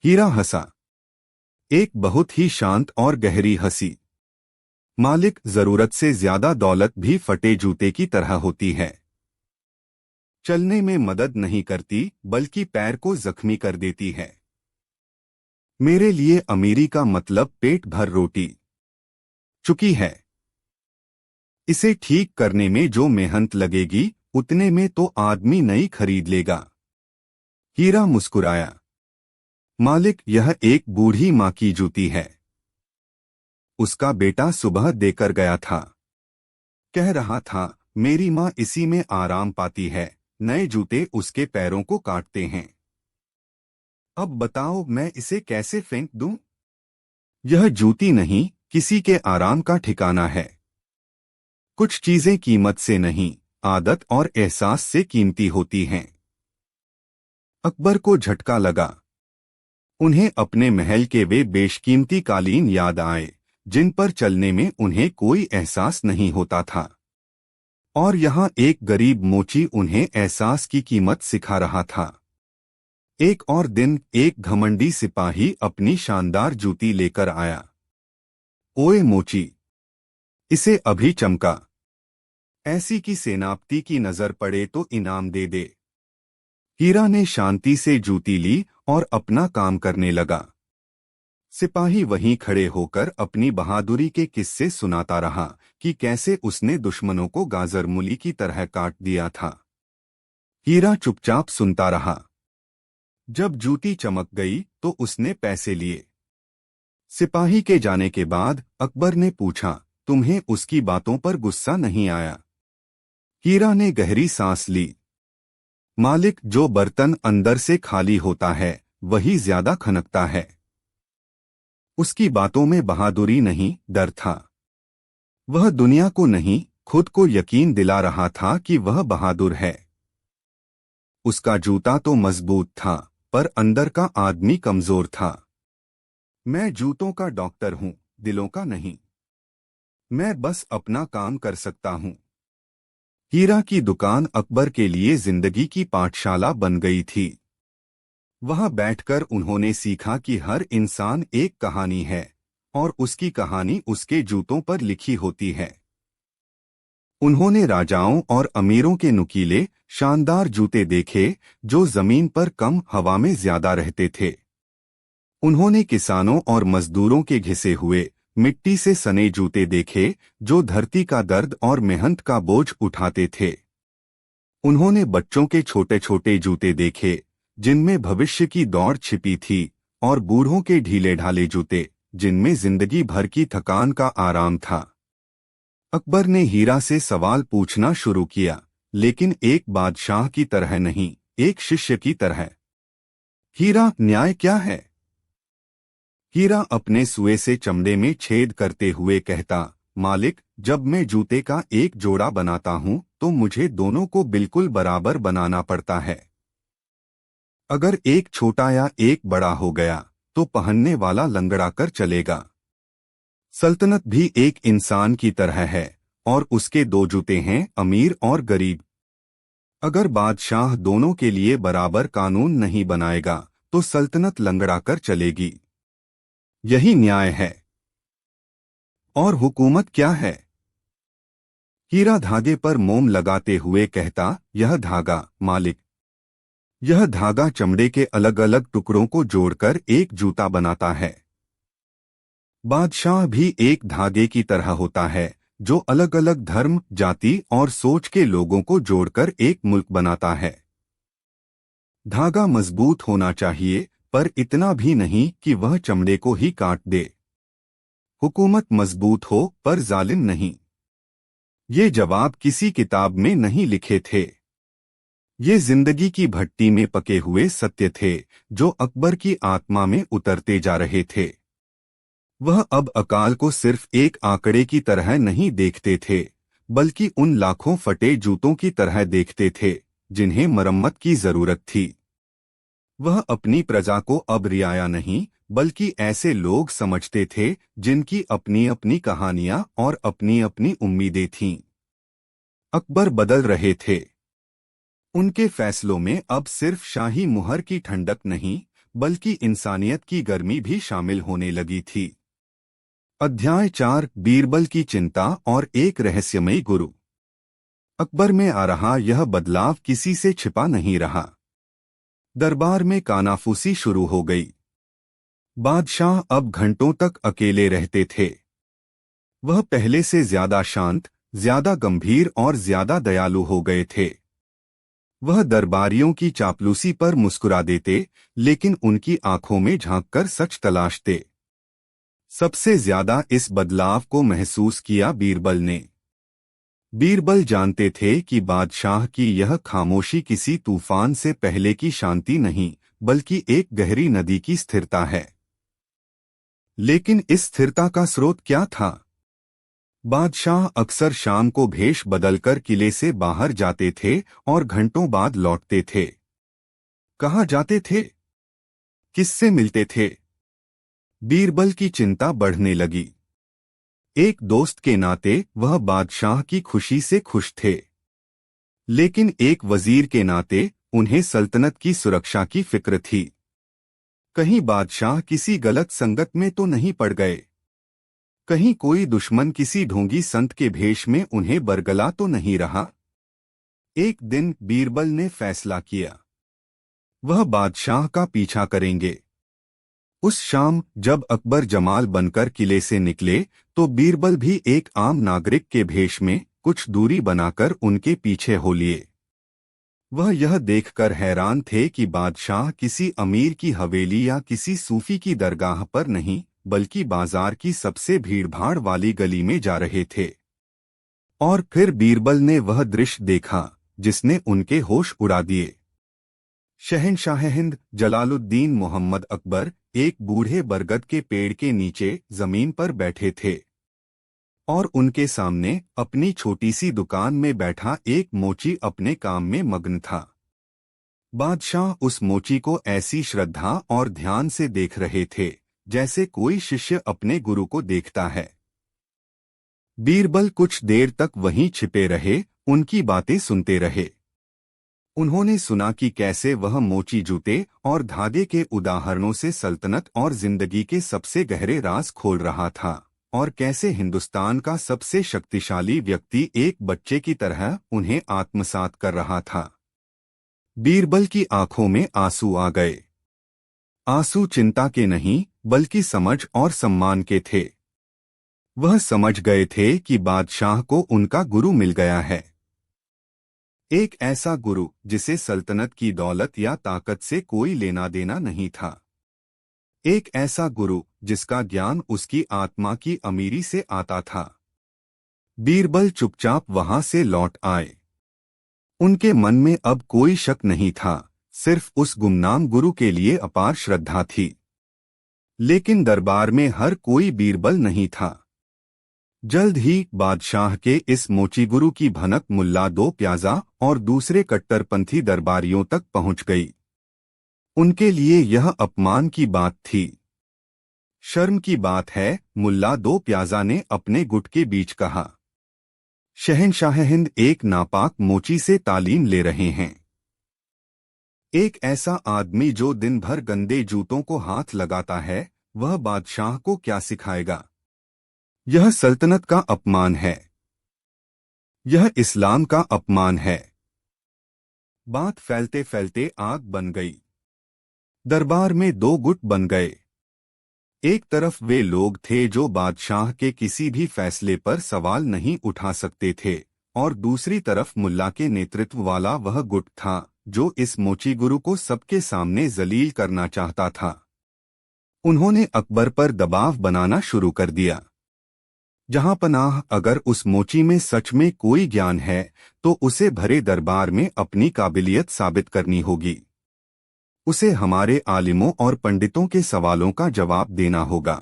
हीरा हंसा, एक बहुत ही शांत और गहरी हंसी। मालिक, जरूरत से ज्यादा दौलत भी फटे जूते की तरह होती है। चलने में मदद नहीं करती बल्कि पैर को जख्मी कर देती है। मेरे लिए अमीरी का मतलब पेट भर रोटी चुकी है। इसे ठीक करने में जो मेहनत लगेगी उतने में तो आदमी नई खरीद लेगा। हीरा मुस्कुराया। मालिक, यह एक बूढ़ी माँ की जूती है। उसका बेटा सुबह देकर गया था। कह रहा था, मेरी माँ इसी में आराम पाती है। नए जूते उसके पैरों को काटते हैं। अब बताओ मैं इसे कैसे फेंक दूं? यह जूती नहीं, किसी के आराम का ठिकाना है। कुछ चीजें कीमत से नहीं, आदत और एहसास से कीमती होती हैं। अकबर को झटका लगा। उन्हें अपने महल के वे बेशकीमती कालीन याद आए जिन पर चलने में उन्हें कोई एहसास नहीं होता था। और यहाँ एक गरीब मोची उन्हें एहसास की कीमत सिखा रहा था। एक और दिन एक घमंडी सिपाही अपनी शानदार जूती लेकर आया। ओए मोची, इसे अभी चमका। ऐसी कि सेनापति की नजर पड़े तो इनाम दे दे। हीरा ने शांति से जूती ली और अपना काम करने लगा। सिपाही वहीं खड़े होकर अपनी बहादुरी के किस्से सुनाता रहा कि कैसे उसने दुश्मनों को गाजर मूली की तरह काट दिया था। हीरा चुपचाप सुनता रहा। जब जूती चमक गई तो उसने पैसे लिए। सिपाही के जाने के बाद अकबर ने पूछा, तुम्हें उसकी बातों पर गुस्सा नहीं आया? हीरा ने गहरी सांस ली। मालिक, जो बर्तन अंदर से खाली होता है वही ज्यादा खनकता है। उसकी बातों में बहादुरी नहीं, डर था। वह दुनिया को नहीं, खुद को यकीन दिला रहा था कि वह बहादुर है। उसका जूता तो मजबूत था, पर अंदर का आदमी कमजोर था। मैं जूतों का डॉक्टर हूं, दिलों का नहीं। मैं बस अपना काम कर सकता हूं। हीरा की दुकान अकबर के लिए जिंदगी की पाठशाला बन गई थी। वहां बैठकर उन्होंने सीखा कि हर इंसान एक कहानी है और उसकी कहानी उसके जूतों पर लिखी होती है। उन्होंने राजाओं और अमीरों के नुकीले, शानदार जूते देखे जो जमीन पर कम, हवा में ज्यादा रहते थे। उन्होंने किसानों और मजदूरों के घिसे हुए, मिट्टी से सने जूते देखे जो धरती का दर्द और मेहनत का बोझ उठाते थे। उन्होंने बच्चों के छोटे छोटे जूते देखे जिनमें भविष्य की दौड़ छिपी थी, और बूढ़ों के ढीले ढाले जूते जिनमें जिंदगी भर की थकान का आराम था। अकबर ने हीरा से सवाल पूछना शुरू किया, लेकिन एक बादशाह की तरह नहीं, एक शिष्य की तरह। हीरा, न्याय क्या है? हीरा अपने सुए से चमड़े में छेद करते हुए कहता, मालिक, जब मैं जूते का एक जोड़ा बनाता हूं तो मुझे दोनों को बिल्कुल बराबर बनाना पड़ता है। अगर एक छोटा या एक बड़ा हो गया तो पहनने वाला लंगड़ा कर चलेगा। सल्तनत भी एक इंसान की तरह है और उसके दो जूते हैं, अमीर और गरीब। अगर बादशाह दोनों के लिए बराबर कानून नहीं बनाएगा तो सल्तनत लंगड़ा कर चलेगी। यही न्याय है। और हुकूमत क्या है? हीरा धागे पर मोम लगाते हुए कहता, यह धागा, मालिक। यह धागा चमड़े के अलग अलग टुकड़ों को जोड़कर एक जूता बनाता है। बादशाह भी एक धागे की तरह होता है जो अलग अलग धर्म, जाति और सोच के लोगों को जोड़कर एक मुल्क बनाता है। धागा मजबूत होना चाहिए, पर इतना भी नहीं कि वह चमड़े को ही काट दे। हुकूमत मजबूत हो पर जालिम नहीं। ये जवाब किसी किताब में नहीं लिखे थे। ये जिंदगी की भट्टी में पके हुए सत्य थे जो अकबर की आत्मा में उतरते जा रहे थे। वह अब अकाल को सिर्फ एक आंकड़े की तरह नहीं देखते थे, बल्कि उन लाखों फटे जूतों की तरह देखते थे जिन्हें मरम्मत की जरूरत थी। वह अपनी प्रजा को अब रियाया नहीं बल्कि ऐसे लोग समझते थे जिनकी अपनी अपनी कहानियां और अपनी अपनी उम्मीदें थीं। अकबर बदल रहे थे। उनके फैसलों में अब सिर्फ शाही मुहर की ठंडक नहीं बल्कि इंसानियत की गर्मी भी शामिल होने लगी थी। अध्याय 4 बीरबल की चिंता और एक रहस्यमयी गुरु। अकबर में आ रहा यह बदलाव किसी से छिपा नहीं रहा। दरबार में कानाफूसी शुरू हो गई। बादशाह अब घंटों तक अकेले रहते थे। वह पहले से ज्यादा शांत, ज्यादा गंभीर और ज्यादा दयालु हो गए थे। वह दरबारियों की चापलूसी पर मुस्कुरा देते, लेकिन उनकी आंखों में झांककर सच तलाशते। सबसे ज्यादा इस बदलाव को महसूस किया बीरबल ने। बीरबल जानते थे कि बादशाह की यह खामोशी किसी तूफान से पहले की शांति नहीं, बल्कि एक गहरी नदी की स्थिरता है। लेकिन इस स्थिरता का स्रोत क्या था? बादशाह अक्सर शाम को भेष बदलकर किले से बाहर जाते थे और घंटों बाद लौटते थे। कहाँ जाते थे? किससे मिलते थे? बीरबल की चिंता बढ़ने लगी। एक दोस्त के नाते वह बादशाह की खुशी से खुश थे, लेकिन एक वजीर के नाते उन्हें सल्तनत की सुरक्षा की फिक्र थी। कहीं बादशाह किसी गलत संगत में तो नहीं पड़ गए? कहीं कोई दुश्मन किसी ढोंगी संत के भेष में उन्हें बरगला तो नहीं रहा? एक दिन बीरबल ने फैसला किया, वह बादशाह का पीछा करेंगे। उस शाम जब अकबर जमाल बनकर किले से निकले तो बीरबल भी एक आम नागरिक के भेष में कुछ दूरी बनाकर उनके पीछे हो लिए। वह यह देखकर हैरान थे कि बादशाह किसी अमीर की हवेली या किसी सूफी की दरगाह पर नहीं बल्कि बाजार की सबसे भीड़भाड़ वाली गली में जा रहे थे। और फिर बीरबल ने वह दृश्य देखा जिसने उनके होश उड़ा दिए। शहंशाह हिंद जलालुद्दीन मोहम्मद अकबर एक बूढ़े बरगद के पेड़ के नीचे जमीन पर बैठे थे और उनके सामने अपनी छोटी सी दुकान में बैठा एक मोची अपने काम में मग्न था। बादशाह उस मोची को ऐसी श्रद्धा और ध्यान से देख रहे थे जैसे कोई शिष्य अपने गुरु को देखता है। बीरबल कुछ देर तक वहीं छिपे रहे, उनकी बातें सुनते रहे। उन्होंने सुना कि कैसे वह मोची जूते और धागे के उदाहरणों से सल्तनत और जिंदगी के सबसे गहरे राज खोल रहा था और कैसे हिंदुस्तान का सबसे शक्तिशाली व्यक्ति एक बच्चे की तरह उन्हें आत्मसात कर रहा था। बीरबल की आंखों में आंसू आ गए। आंसू चिंता के नहीं बल्कि समझ और सम्मान के थे। वह समझ गए थे कि बादशाह को उनका गुरु मिल गया है। एक ऐसा गुरु जिसे सल्तनत की दौलत या ताकत से कोई लेना देना नहीं था। एक ऐसा गुरु जिसका ज्ञान उसकी आत्मा की अमीरी से आता था। बीरबल चुपचाप वहां से लौट आए। उनके मन में अब कोई शक नहीं था, सिर्फ उस गुमनाम गुरु के लिए अपार श्रद्धा थी। लेकिन दरबार में हर कोई बीरबल नहीं था। जल्द ही बादशाह के इस मोची गुरु की भनक मुल्ला दो प्याजा और दूसरे कट्टरपंथी दरबारियों तक पहुंच गई। उनके लिए यह अपमान की बात थी। शर्म की बात है, मुल्ला दो प्याजा ने अपने गुट के बीच कहा। शहंशाह हिंद एक नापाक मोची से तालीम ले रहे हैं। एक ऐसा आदमी जो दिन भर गंदे जूतों को हाथ लगाता है, वह बादशाह को क्या सिखाएगा? यह सल्तनत का अपमान है। यह इस्लाम का अपमान है। बात फैलते फैलते आग बन गई। दरबार में दो गुट बन गए। एक तरफ वे लोग थे जो बादशाह के किसी भी फैसले पर सवाल नहीं उठा सकते थे और दूसरी तरफ मुल्ला के नेतृत्व वाला वह गुट था जो इस मोची गुरु को सबके सामने जलील करना चाहता था। उन्होंने अकबर पर दबाव बनाना शुरू कर दिया। जहां पनाह, अगर उस मोची में सच में कोई ज्ञान है तो उसे भरे दरबार में अपनी काबिलियत साबित करनी होगी। उसे हमारे आलिमों और पंडितों के सवालों का जवाब देना होगा।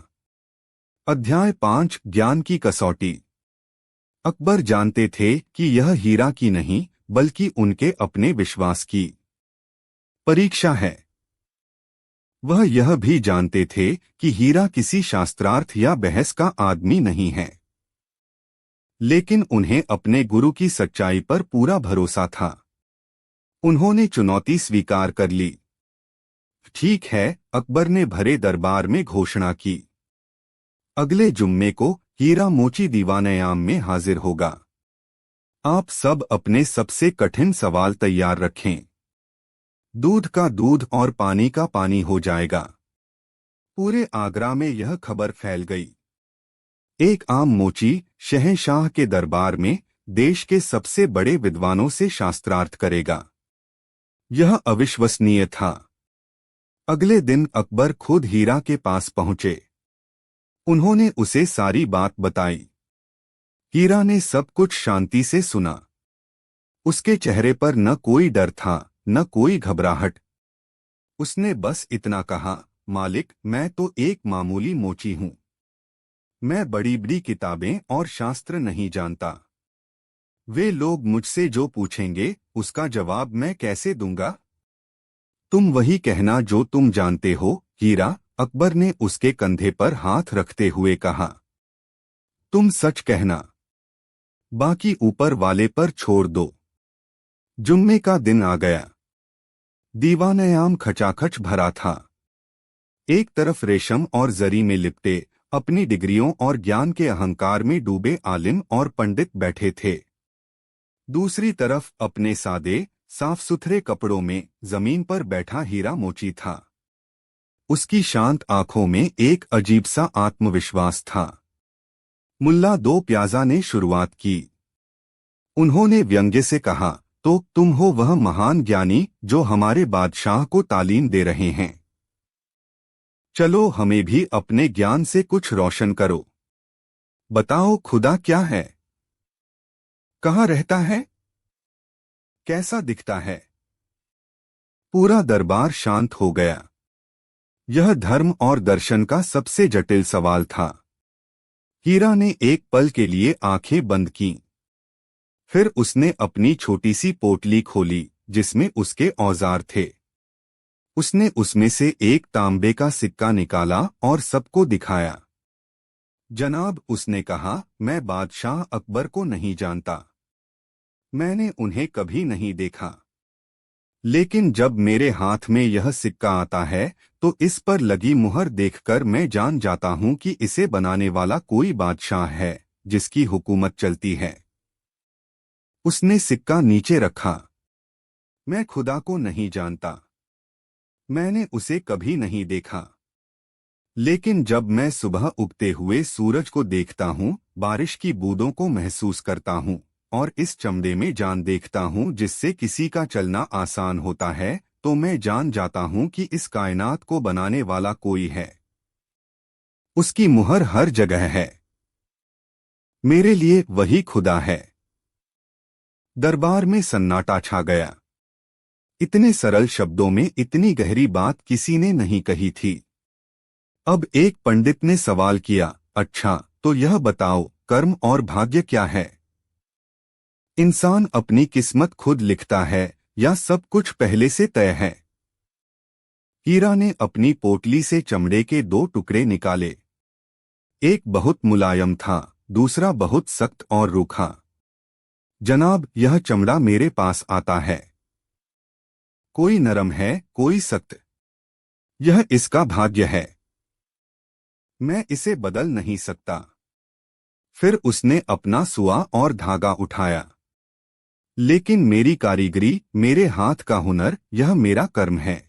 अध्याय 5 ज्ञान की कसौटी। अकबर जानते थे कि यह हीरा की नहीं बल्कि उनके अपने विश्वास की परीक्षा है। वह यह भी जानते थे कि हीरा किसी शास्त्रार्थ या बहस का आदमी नहीं है, लेकिन उन्हें अपने गुरु की सच्चाई पर पूरा भरोसा था। उन्होंने चुनौती स्वीकार कर ली। ठीक है, अकबर ने भरे दरबार में घोषणा की, अगले जुम्मे को हीरा मोची दीवानयाम में हाजिर होगा। आप सब अपने सबसे कठिन सवाल तैयार रखें। दूध का दूध और पानी का पानी हो जाएगा। पूरे आगरा में यह खबर फैल गई। एक आम मोची शहंशाह के दरबार में देश के सबसे बड़े विद्वानों से शास्त्रार्थ करेगा। यह अविश्वसनीय था। अगले दिन अकबर खुद हीरा के पास पहुंचे। उन्होंने उसे सारी बात बताई। हीरा ने सब कुछ शांति से सुना। उसके चेहरे पर न कोई डर था, न कोई घबराहट। उसने बस इतना कहा, मालिक, मैं तो एक मामूली मोची हूं। मैं बड़ी बड़ी किताबें और शास्त्र नहीं जानता। वे लोग मुझसे जो पूछेंगे उसका जवाब मैं कैसे दूंगा? तुम वही कहना जो तुम जानते हो, हीरा, अकबर ने उसके कंधे पर हाथ रखते हुए कहा। तुम सच कहना, बाकी ऊपर वाले पर छोड़ दो। जुम्मे का दिन आ गया। दीवानयाम खचाखच भरा था। एक तरफ रेशम और जरी में लिपटे अपनी डिग्रियों और ज्ञान के अहंकार में डूबे आलिम और पंडित बैठे थे। दूसरी तरफ अपने सादे साफ सुथरे कपड़ों में जमीन पर बैठा हीरा मोची था। उसकी शांत आंखों में एक अजीब सा आत्मविश्वास था। मुल्ला दो प्याजा ने शुरुआत की। उन्होंने व्यंग्य से कहा, तो तुम हो वह महान ज्ञानी जो हमारे बादशाह को तालीम दे रहे हैं। चलो हमें भी अपने ज्ञान से कुछ रोशन करो। बताओ, खुदा क्या है? कहाँ रहता है? कैसा दिखता है? पूरा दरबार शांत हो गया। यह धर्म और दर्शन का सबसे जटिल सवाल था। हीरा ने एक पल के लिए आंखें बंद कीं। फिर उसने अपनी छोटी सी पोटली खोली जिसमें उसके औजार थे। उसने उसमें से एक तांबे का सिक्का निकाला और सबको दिखाया। जनाब, उसने कहा, मैं बादशाह अकबर को नहीं जानता। मैंने उन्हें कभी नहीं देखा। लेकिन जब मेरे हाथ में यह सिक्का आता है तो इस पर लगी मुहर देखकर मैं जान जाता हूं कि इसे बनाने वाला कोई बादशाह है जिसकी हुकूमत चलती है। उसने सिक्का नीचे रखा। मैं खुदा को नहीं जानता। मैंने उसे कभी नहीं देखा। लेकिन जब मैं सुबह उगते हुए सूरज को देखता हूँ, बारिश की बूंदों को महसूस करता हूँ और इस चमड़े में जान देखता हूँ जिससे किसी का चलना आसान होता है, तो मैं जान जाता हूँ कि इस कायनात को बनाने वाला कोई है। उसकी मुहर हर जगह है। मेरे लिए वही खुदा है। दरबार में सन्नाटा छा गया। इतने सरल शब्दों में इतनी गहरी बात किसी ने नहीं कही थी। अब एक पंडित ने सवाल किया, अच्छा, तो यह बताओ, कर्म और भाग्य क्या है? इंसान अपनी किस्मत खुद लिखता है या सब कुछ पहले से तय है? हीरा ने अपनी पोटली से चमड़े के दो टुकड़े निकाले। एक बहुत मुलायम था, दूसरा बहुत सख्त और रूखा। जनाब, यह चमड़ा मेरे पास आता है। कोई नरम है, कोई सख्त। यह इसका भाग्य है। मैं इसे बदल नहीं सकता। फिर उसने अपना सुआ और धागा उठाया। लेकिन मेरी कारीगरी, मेरे हाथ का हुनर, यह मेरा कर्म है।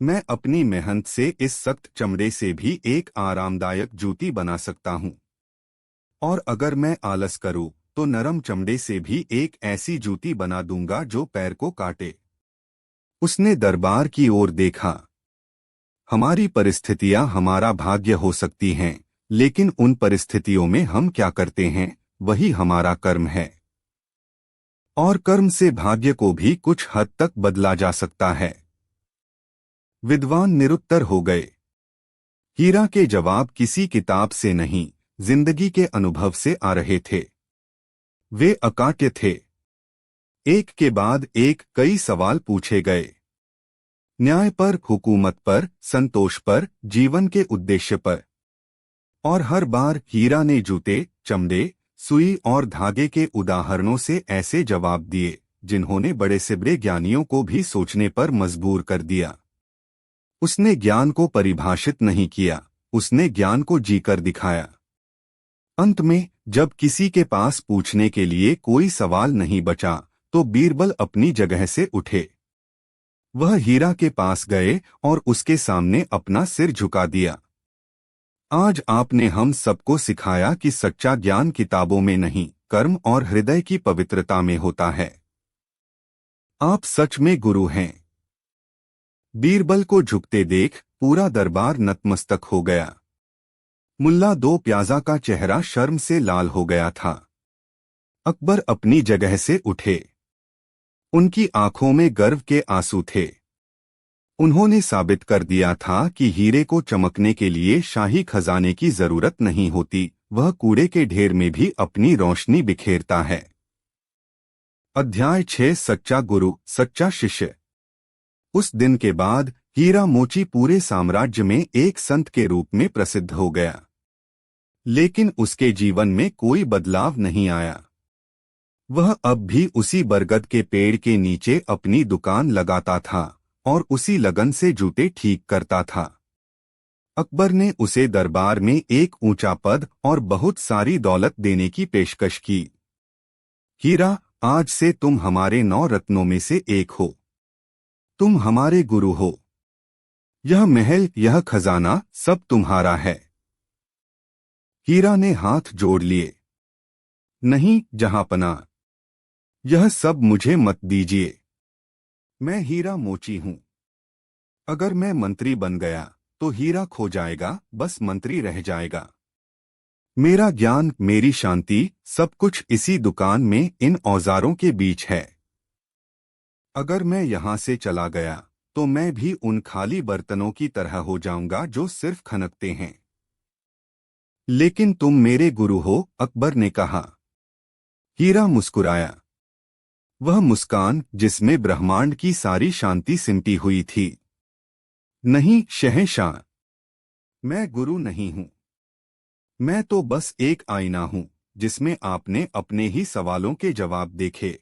मैं अपनी मेहनत से इस सख्त चमड़े से भी एक आरामदायक जूती बना सकता हूँ। और अगर मैं आलस करूँ तो नरम चमड़े से भी एक ऐसी जूती बना दूंगा जो पैर को काटे। उसने दरबार की ओर देखा। हमारी परिस्थितियां हमारा भाग्य हो सकती हैं, लेकिन उन परिस्थितियों में हम क्या करते हैं, वही हमारा कर्म है। और कर्म से भाग्य को भी कुछ हद तक बदला जा सकता है। विद्वान निरुत्तर हो गए। हीरा के जवाब किसी किताब से नहीं, जिंदगी के अनुभव से आ रहे थे। वे अकाट्य थे। एक के बाद एक कई सवाल पूछे गए। न्याय पर, हुकूमत पर, संतोष पर, जीवन के उद्देश्य पर। और हर बार हीरा ने जूते, चमड़े, सुई और धागे के उदाहरणों से ऐसे जवाब दिए जिन्होंने बड़े से बड़े ज्ञानियों को भी सोचने पर मजबूर कर दिया। उसने ज्ञान को परिभाषित नहीं किया, उसने ज्ञान को जीकर दिखाया। अंत में जब किसी के पास पूछने के लिए कोई सवाल नहीं बचा तो बीरबल अपनी जगह से उठे। वह हीरा के पास गए और उसके सामने अपना सिर झुका दिया। आज आपने हम सबको सिखाया कि सच्चा ज्ञान किताबों में नहीं, कर्म और हृदय की पवित्रता में होता है। आप सच में गुरु हैं। बीरबल को झुकते देख पूरा दरबार नतमस्तक हो गया। मुल्ला दो प्याजा का चेहरा शर्म से लाल हो गया था। अकबर अपनी जगह से उठे। उनकी आंखों में गर्व के आंसू थे। उन्होंने साबित कर दिया था कि हीरे को चमकने के लिए शाही खजाने की जरूरत नहीं होती, वह कूड़े के ढेर में भी अपनी रोशनी बिखेरता है। अध्याय 6 सच्चा गुरु, सच्चा शिष्य। उस दिन के बाद हीरा मोची पूरे साम्राज्य में एक संत के रूप में प्रसिद्ध हो गया। लेकिन उसके जीवन में कोई बदलाव नहीं आया। वह अब भी उसी बरगद के पेड़ के नीचे अपनी दुकान लगाता था और उसी लगन से जूते ठीक करता था। अकबर ने उसे दरबार में एक ऊंचा पद और बहुत सारी दौलत देने की पेशकश की। हीरा, आज से तुम हमारे 9 रत्नों में से एक हो। तुम हमारे गुरु हो। यह महल, यह खजाना सब तुम्हारा है। हीरा ने हाथ जोड़ लिए। नहीं जहांपनाह, यह सब मुझे मत दीजिए। मैं हीरा मोची हूं। अगर मैं मंत्री बन गया तो हीरा खो जाएगा, बस मंत्री रह जाएगा। मेरा ज्ञान, मेरी शांति, सब कुछ इसी दुकान में इन औजारों के बीच है। अगर मैं यहां से चला गया तो मैं भी उन खाली बर्तनों की तरह हो जाऊंगा जो सिर्फ खनकते हैं। लेकिन तुम मेरे गुरु हो, अकबर ने कहा। हीरा मुस्कुराया। वह मुस्कान जिसमें ब्रह्मांड की सारी शांति सिमटी हुई थी। नहीं शहंशाह, मैं गुरु नहीं हूं। मैं तो बस एक आईना हूं जिसमें आपने अपने ही सवालों के जवाब देखे।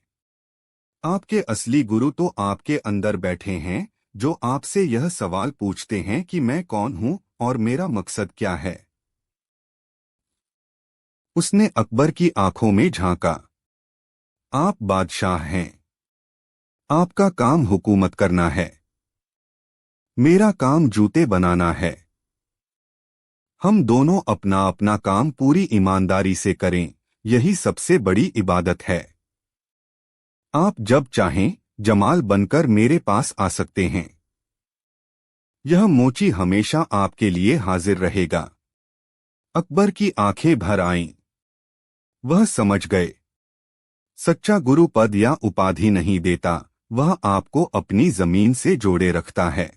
आपके असली गुरु तो आपके अंदर बैठे हैं, जो आपसे यह सवाल पूछते हैं कि मैं कौन हूं और मेरा मकसद क्या है। उसने अकबर की आंखों में झांका। आप बादशाह हैं। आपका काम हुकूमत करना है। मेरा काम जूते बनाना है। हम दोनों अपना अपना काम पूरी ईमानदारी से करें, यही सबसे बड़ी इबादत है। आप जब चाहें जमाल बनकर मेरे पास आ सकते हैं। यह मोची हमेशा आपके लिए हाजिर रहेगा। अकबर की आंखें भर आईं। वह समझ गए। सच्चा गुरु पद या उपाधि नहीं देता, वह आपको अपनी जमीन से जोड़े रखता है।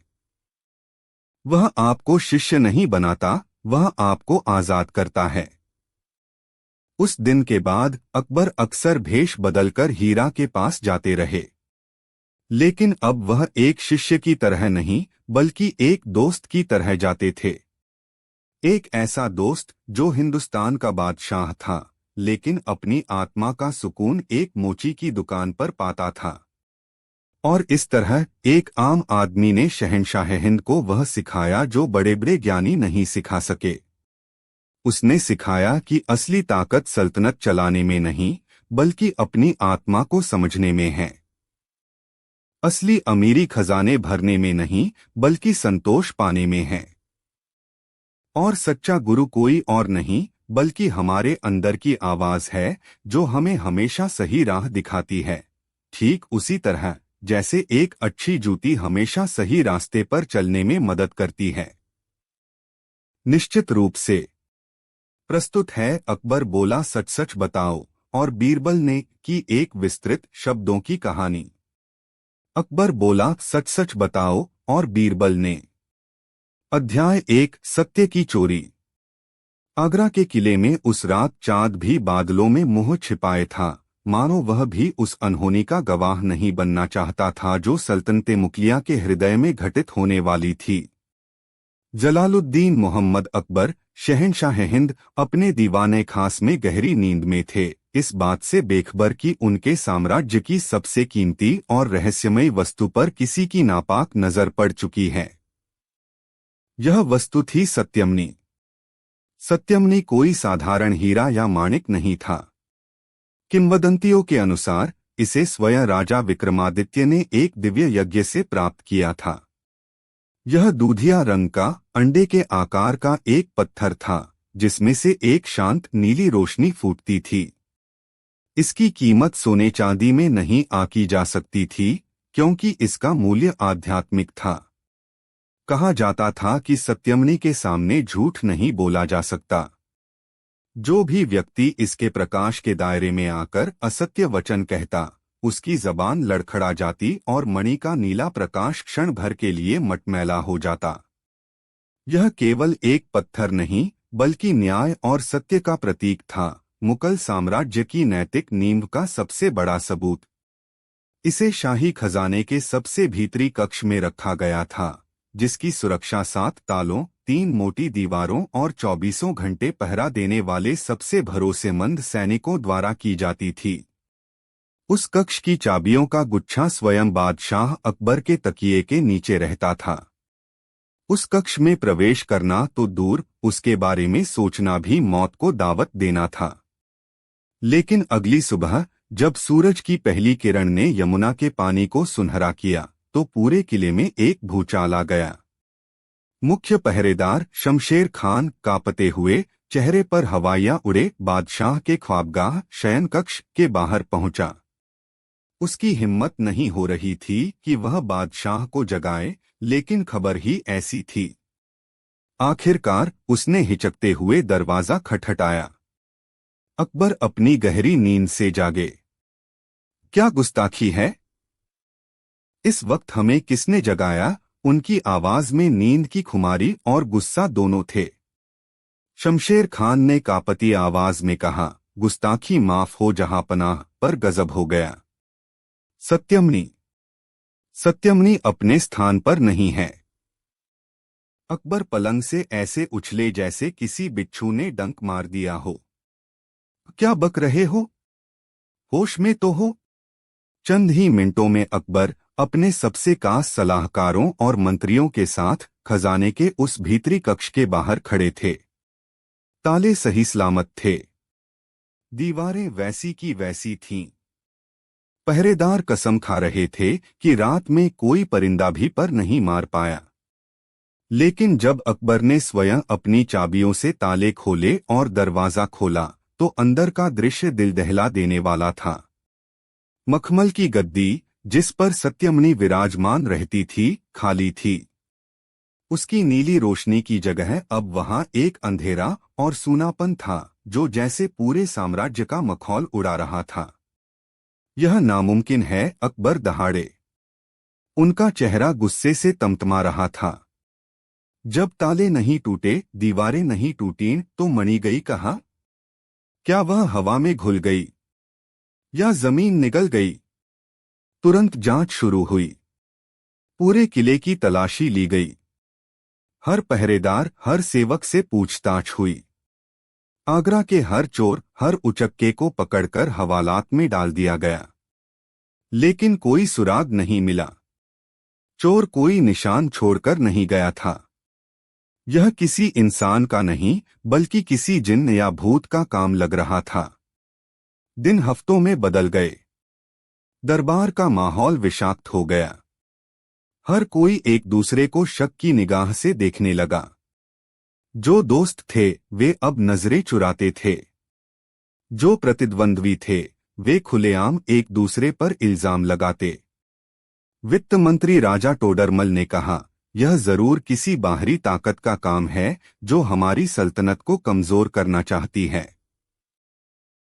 वह आपको शिष्य नहीं बनाता, वह आपको आजाद करता है। उस दिन के बाद अकबर अक्सर भेष बदलकर हीरा के पास जाते रहे। लेकिन अब वह एक शिष्य की तरह नहीं, बल्कि एक दोस्त की तरह जाते थे। एक ऐसा दोस्त जो हिंदुस्तान का बादशाह था, लेकिन अपनी आत्मा का सुकून एक मोची की दुकान पर पाता था। और इस तरह एक आम आदमी ने शहंशाह हिंद को वह सिखाया जो बड़े बड़े ज्ञानी नहीं सिखा सके। उसने सिखाया कि असली ताकत सल्तनत चलाने में नहीं, बल्कि अपनी आत्मा को समझने में है। असली अमीरी खजाने भरने में नहीं, बल्कि संतोष पाने में है। और सच्चा गुरु कोई और नहीं, बल्कि हमारे अंदर की आवाज है, जो हमें हमेशा सही राह दिखाती है। ठीक उसी तरह जैसे एक अच्छी जूती हमेशा सही रास्ते पर चलने में मदद करती है। निश्चित रूप से। प्रस्तुत है अकबर बोला सच सच बताओ और बीरबल ने की एक विस्तृत शब्दों की कहानी। अकबर बोला सच सच बताओ और बीरबल ने। अध्याय 1 सत्य की चोरी। आगरा के किले में उस रात चाँद भी बादलों में मुंह छिपाए था, मानो वह भी उस अनहोनी का गवाह नहीं बनना चाहता था जो सल्तनते मुगलिया के हृदय में घटित होने वाली थी। जलालुद्दीन मोहम्मद अकबर, शहंशाह हिंद, अपने दीवाने खास में गहरी नींद में थे, इस बात से बेखबर कि उनके साम्राज्य की सबसे कीमती और रहस्यमयी वस्तु पर किसी की नापाक नजर पड़ चुकी है। यह वस्तु थी सत्यमणि। सत्यमणि कोई साधारण हीरा या माणिक नहीं था। किंवदंतियों के अनुसार इसे स्वयं राजा विक्रमादित्य ने एक दिव्य यज्ञ से प्राप्त किया था। यह दूधिया रंग का, अंडे के आकार का एक पत्थर था, जिसमें से एक शांत नीली रोशनी फूटती थी। इसकी कीमत सोने चांदी में नहीं आंकी जा सकती थी, क्योंकि इसका मूल्य आध्यात्मिक था। कहा जाता था कि सत्यमणि के सामने झूठ नहीं बोला जा सकता। जो भी व्यक्ति इसके प्रकाश के दायरे में आकर असत्य वचन कहता, उसकी जबान लड़खड़ा जाती और मणि का नीला प्रकाश क्षण भर के लिए मटमैला हो जाता। यह केवल एक पत्थर नहीं, बल्कि न्याय और सत्य का प्रतीक था, मुगल साम्राज्य की नैतिक नींव का सबसे बड़ा सबूत। इसे शाही खजाने के सबसे भीतरी कक्ष में रखा गया था, जिसकी सुरक्षा 7 तालों, 3 मोटी दीवारों और 24 घंटे पहरा देने वाले सबसे भरोसेमंद सैनिकों द्वारा की जाती थी। उस कक्ष की चाबियों का गुच्छा स्वयं बादशाह अकबर के तकिए के नीचे रहता था। उस कक्ष में प्रवेश करना तो दूर, उसके बारे में सोचना भी मौत को दावत देना था। लेकिन अगली सुबह जब सूरज की पहली किरण ने यमुना के पानी को सुनहरा किया, तो पूरे किले में एक भूचाल आ गया। मुख्य पहरेदार शमशेर खान कांपते हुए, चेहरे पर हवाइयां उड़े, बादशाह के ख्वाबगाह शयन कक्ष के बाहर पहुंचा। उसकी हिम्मत नहीं हो रही थी कि वह बादशाह को जगाए, लेकिन खबर ही ऐसी थी। आखिरकार उसने हिचकते हुए दरवाजा खटखटाया। अकबर अपनी गहरी नींद से जागे। क्या गुस्ताखी है? इस वक्त हमें किसने जगाया? उनकी आवाज में नींद की खुमारी और गुस्सा दोनों थे। शमशेर खान ने कांपती आवाज में कहा, गुस्ताखी माफ हो जहांपनाह, पर गजब हो गया। सत्यमणि, सत्यमणि अपने स्थान पर नहीं है। अकबर पलंग से ऐसे उछले जैसे किसी बिच्छू ने डंक मार दिया हो। क्या बक रहे हो? होश में तो हो? चंद ही मिनटों में अकबर अपने सबसे खास सलाहकारों और मंत्रियों के साथ खजाने के उस भीतरी कक्ष के बाहर खड़े थे। ताले सही सलामत थे। दीवारें वैसी की वैसी थीं। पहरेदार कसम खा रहे थे कि रात में कोई परिंदा भी पर नहीं मार पाया। लेकिन जब अकबर ने स्वयं अपनी चाबियों से ताले खोले और दरवाजा खोला, तो अंदर का दृश्य दिल दहला देने वाला था। मखमल की गद्दी, जिस पर सत्यमणि विराजमान रहती थी, खाली थी। उसकी नीली रोशनी की जगह अब वहां एक अंधेरा और सूनापन था, जो जैसे पूरे साम्राज्य का मखौल उड़ा रहा था। यह नामुमकिन है, अकबर दहाड़े। उनका चेहरा गुस्से से तमतमा रहा था। जब ताले नहीं टूटे, दीवारें नहीं टूटीं, तो मणि गई कहाँ? क्या वह हवा में घुल गई या जमीन निगल गई? तुरंत जांच शुरू हुई। पूरे किले की तलाशी ली गई। हर पहरेदार, हर सेवक से पूछताछ हुई। आगरा के हर चोर, हर उचक्के को पकड़कर हवालात में डाल दिया गया। लेकिन कोई सुराग नहीं मिला। चोर कोई निशान छोड़कर नहीं गया था। यह किसी इंसान का नहीं, बल्कि किसी जिन्न या भूत का काम लग रहा था। दिन हफ्तों में बदल गए। दरबार का माहौल विषाक्त हो गया। हर कोई एक दूसरे को शक की निगाह से देखने लगा। जो दोस्त थे, वे अब नजरें चुराते थे। जो प्रतिद्वंद्वी थे, वे खुलेआम एक दूसरे पर इल्जाम लगाते। वित्त मंत्री राजा टोडरमल ने कहा, यह जरूर किसी बाहरी ताकत का काम है जो हमारी सल्तनत को कमजोर करना चाहती है।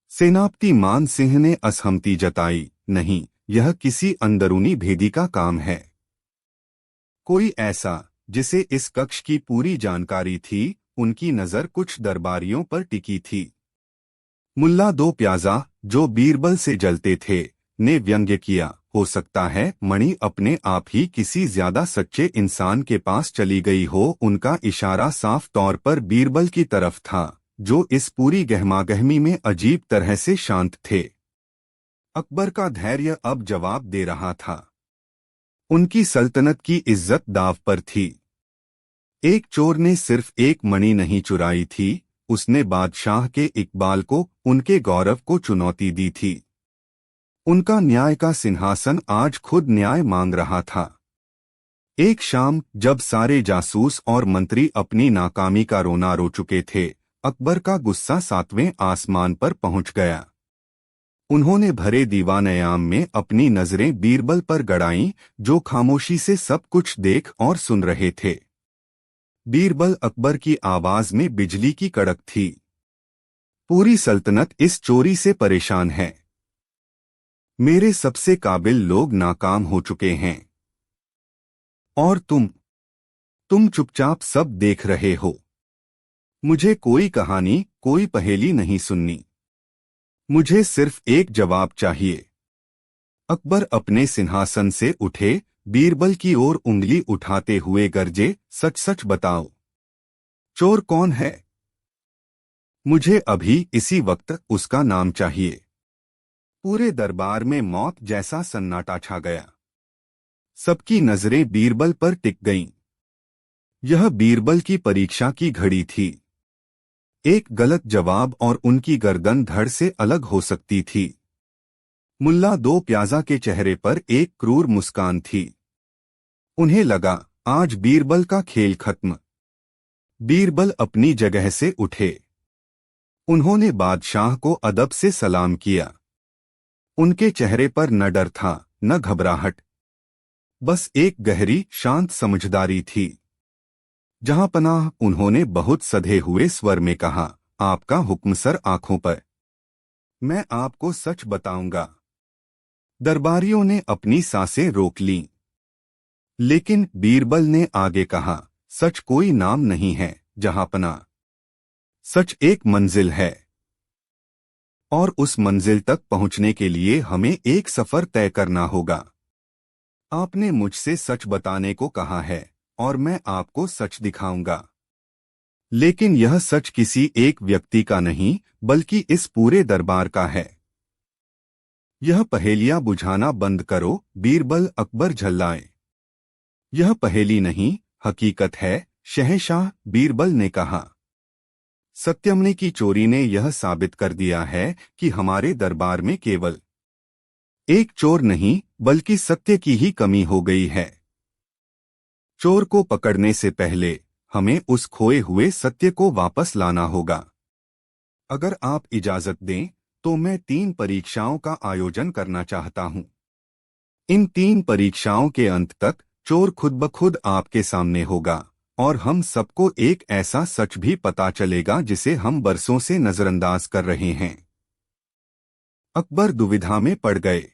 सेनापति मान सिंह ने असहमति जताई, नहीं, यह किसी अंदरूनी भेदी का काम है। कोई ऐसा जिसे इस कक्ष की पूरी जानकारी थी, उनकी नजर कुछ दरबारियों पर टिकी थी। मुल्ला दो प्याजा, जो बीरबल से जलते थे, ने व्यंग्य किया, हो सकता है मणि अपने आप ही किसी ज्यादा सच्चे इंसान के पास चली गई हो। उनका इशारा साफ तौर पर बीरबल की तरफ था, जो इस पूरी गहमागहमी में अजीब तरह से शांत थे। अकबर का धैर्य अब जवाब दे रहा था। उनकी सल्तनत की इज्जत दांव पर थी। एक चोर ने सिर्फ एक मणि नहीं चुराई थी, उसने बादशाह के इकबाल को, उनके गौरव को चुनौती दी थी। उनका न्याय का सिंहासन आज खुद न्याय मांग रहा था। एक शाम जब सारे जासूस और मंत्री अपनी नाकामी का रोना रो चुके थे, अकबर का गुस्सा 7वें आसमान पर पहुंच गया। उन्होंने भरे दीवान-ए-आम में अपनी नजरें बीरबल पर गड़ाईं, जो खामोशी से सब कुछ देख और सुन रहे थे। बीरबल, अकबर की आवाज में बिजली की कड़क थी। पूरी सल्तनत इस चोरी से परेशान है। मेरे सबसे काबिल लोग नाकाम हो चुके हैं। और तुम चुपचाप सब देख रहे हो। मुझे कोई कहानी, कोई पहेली नहीं सुननी। मुझे सिर्फ एक जवाब चाहिए। अकबर अपने सिंहासन से उठे, बीरबल की ओर उंगली उठाते हुए गरजे, सच सच बताओ, चोर कौन है? मुझे अभी इसी वक्त उसका नाम चाहिए। पूरे दरबार में मौत जैसा सन्नाटा छा गया। सबकी नजरें बीरबल पर टिक गईं। यह बीरबल की परीक्षा की घड़ी थी। एक गलत जवाब और उनकी गर्दन धड़ से अलग हो सकती थी। मुल्ला दो प्याजा के चेहरे पर एक क्रूर मुस्कान थी। उन्हें लगा, आज बीरबल का खेल खत्म। बीरबल अपनी जगह से उठे। उन्होंने बादशाह को अदब से सलाम किया। उनके चेहरे पर न डर था, न घबराहट, बस एक गहरी, शांत समझदारी थी। जहां पनाह, उन्होंने बहुत सधे हुए स्वर में कहा, आपका हुक्म सर, आंखों पर। मैं आपको सच बताऊंगा। दरबारियों ने अपनी सांसें रोक लीं। लेकिन बीरबल ने आगे कहा, सच कोई नाम नहीं है जहांपना। सच एक मंजिल है, और उस मंजिल तक पहुंचने के लिए हमें एक सफर तय करना होगा। आपने मुझसे सच बताने को कहा है, और मैं आपको सच दिखाऊंगा। लेकिन यह सच किसी एक व्यक्ति का नहीं, बल्कि इस पूरे दरबार का है। यह पहेलियां बुझाना बंद करो, बीरबल, अकबर झल्लाए। यह पहेली नहीं, हकीकत है, शहंशाह, बीरबल ने कहा। सत्यमणि की चोरी ने यह साबित कर दिया है कि हमारे दरबार में केवल एक चोर नहीं, बल्कि सत्य की ही कमी हो गई है। चोर को पकड़ने से पहले हमें उस खोए हुए सत्य को वापस लाना होगा। अगर आप इजाजत दें, तो मैं 3 परीक्षाओं का आयोजन करना चाहता हूं। इन 3 परीक्षाओं के अंत तक चोर खुद ब खुद आपके सामने होगा, और हम सबको एक ऐसा सच भी पता चलेगा जिसे हम बरसों से नजरअंदाज कर रहे हैं। अकबर दुविधा में पड़ गए।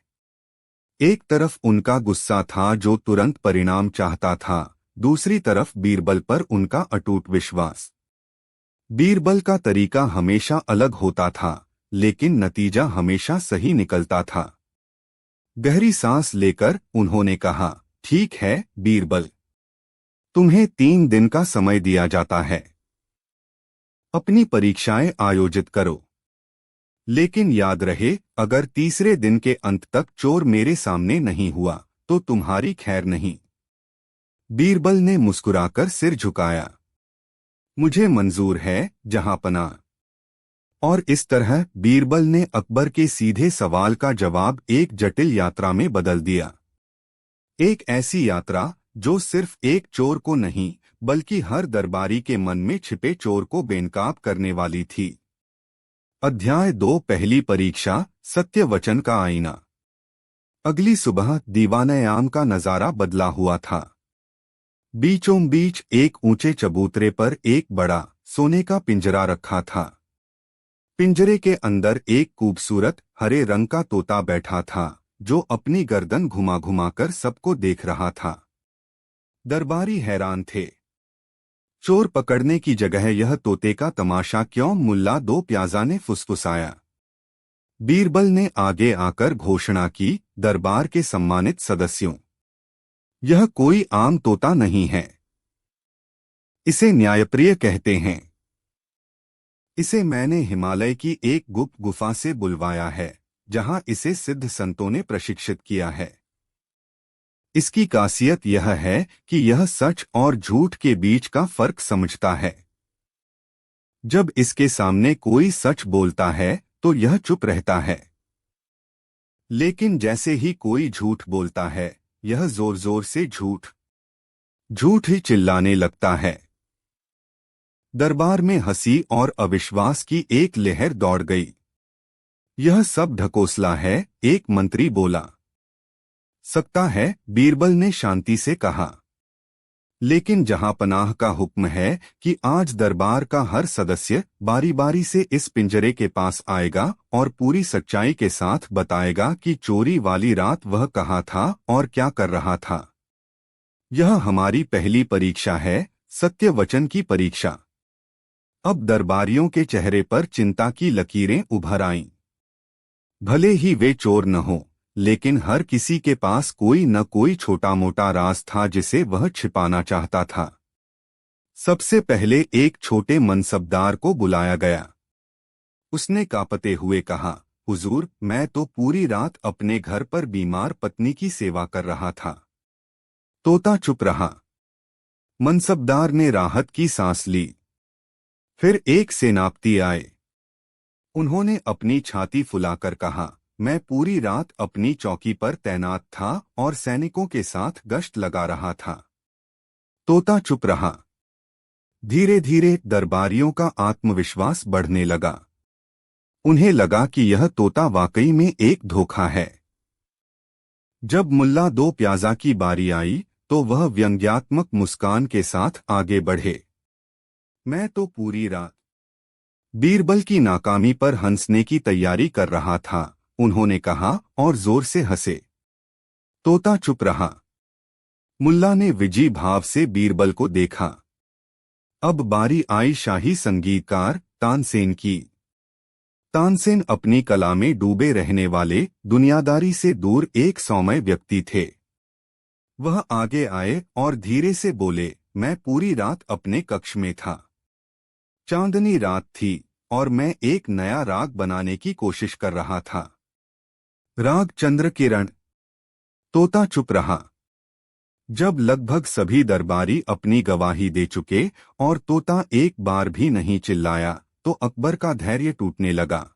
एक तरफ उनका गुस्सा था, जो तुरंत परिणाम चाहता था, दूसरी तरफ बीरबल पर उनका अटूट विश्वास। बीरबल का तरीका हमेशा अलग होता था, लेकिन नतीजा हमेशा सही निकलता था। गहरी सांस लेकर उन्होंने कहा, ठीक है बीरबल, तुम्हें 3 दिन का समय दिया जाता है। अपनी परीक्षाएं आयोजित करो। लेकिन याद रहे, अगर तीसरे दिन के अंत तक चोर मेरे सामने नहीं हुआ, तो तुम्हारी खैर नहीं। बीरबल ने मुस्कुराकर सिर झुकाया। मुझे मंजूर है जहांपना। और इस तरह बीरबल ने अकबर के सीधे सवाल का जवाब एक जटिल यात्रा में बदल दिया। एक ऐसी यात्रा जो सिर्फ एक चोर को नहीं, बल्कि हर दरबारी के मन में छिपे चोर को बेनकाब करने वाली थी। अध्याय 2, पहली परीक्षा, सत्य वचन का आईना। अगली सुबह दीवान-ए-आम का नजारा बदला हुआ था। बीचों बीच एक ऊंचे चबूतरे पर एक बड़ा सोने का पिंजरा रखा था। पिंजरे के अंदर एक खूबसूरत हरे रंग का तोता बैठा था, जो अपनी गर्दन घुमा घुमाकर सबको देख रहा था। दरबारी हैरान थे। चोर पकड़ने की जगह यह तोते का तमाशा क्यों? मुल्ला दो प्याजा ने फुसफुसाया। बीरबल ने आगे आकर घोषणा की, दरबार के सम्मानित सदस्यों, यह कोई आम तोता नहीं है। इसे न्यायप्रिय कहते हैं। इसे मैंने हिमालय की एक गुप्त गुफा से बुलवाया है, जहां इसे सिद्ध संतों ने प्रशिक्षित किया है। इसकी खासियत यह है कि यह सच और झूठ के बीच का फर्क समझता है। जब इसके सामने कोई सच बोलता है तो यह चुप रहता है, लेकिन जैसे ही कोई झूठ बोलता है, यह जोर जोर से झूठ झूठ ही चिल्लाने लगता है। दरबार में हंसी और अविश्वास की एक लहर दौड़ गई। यह सब ढकोसला है, एक मंत्री बोला। सकता है, बीरबल ने शांति से कहा, लेकिन जहांपनाह का हुक्म है कि आज दरबार का हर सदस्य बारी बारी से इस पिंजरे के पास आएगा और पूरी सच्चाई के साथ बताएगा कि चोरी वाली रात वह कहाँ था और क्या कर रहा था। यह हमारी पहली परीक्षा है, सत्य वचन की परीक्षा। अब दरबारियों के चेहरे पर चिंता की लकीरें उभर आईं। भले ही वे चोर न हों, लेकिन हर किसी के पास कोई न कोई छोटा मोटा राज था जिसे वह छिपाना चाहता था। सबसे पहले एक छोटे मनसबदार को बुलाया गया। उसने कांपते हुए कहा, हुजूर, मैं तो पूरी रात अपने घर पर बीमार पत्नी की सेवा कर रहा था। तोता चुप रहा। मनसबदार ने राहत की सांस ली। फिर एक सेनापति आए। उन्होंने अपनी छाती फुलाकर कहा, मैं पूरी रात अपनी चौकी पर तैनात था और सैनिकों के साथ गश्त लगा रहा था। तोता चुप रहा। धीरे धीरे दरबारियों का आत्मविश्वास बढ़ने लगा। उन्हें लगा कि यह तोता वाकई में एक धोखा है। जब मुल्ला दो प्याजा की बारी आई तो वह व्यंग्यात्मक मुस्कान के साथ आगे बढ़े। मैं तो पूरी रात बीरबल की नाकामी पर हंसने की तैयारी कर रहा था, उन्होंने कहा और जोर से हंसे। तोता चुप रहा। मुल्ला ने विजयी भाव से बीरबल को देखा। अब बारी आई शाही संगीतकार तानसेन की। तानसेन अपनी कला में डूबे रहने वाले, दुनियादारी से दूर एक सौम्य व्यक्ति थे। वह आगे आए और धीरे से बोले, मैं पूरी रात अपने कक्ष में था। चांदनी रात थी और मैं एक नया राग बनाने की कोशिश कर रहा था। राग चंद्र किरण। तोता चुप रहा। जब लगभग सभी दरबारी अपनी गवाही दे चुके और तोता एक बार भी नहीं चिल्लाया तो अकबर का धैर्य टूटने लगा।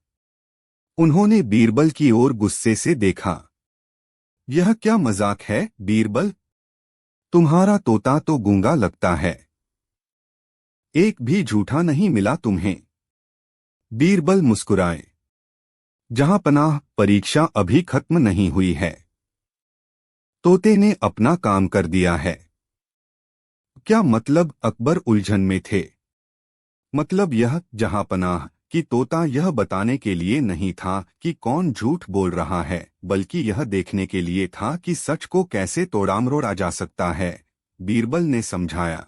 उन्होंने बीरबल की ओर गुस्से से देखा। यह क्या मजाक है बीरबल? तुम्हारा तोता तो गूंगा लगता है। एक भी झूठा नहीं मिला तुम्हें। बीरबल मुस्कुराए। जहांपनाह, परीक्षा अभी खत्म नहीं हुई है। तोते ने अपना काम कर दिया है। क्या मतलब? अकबर उलझन में थे। मतलब यह जहांपनाह कि तोता यह बताने के लिए नहीं था कि कौन झूठ बोल रहा है, बल्कि यह देखने के लिए था कि सच को कैसे तोड़ामरोड़ा जा सकता है। बीरबल ने समझाया।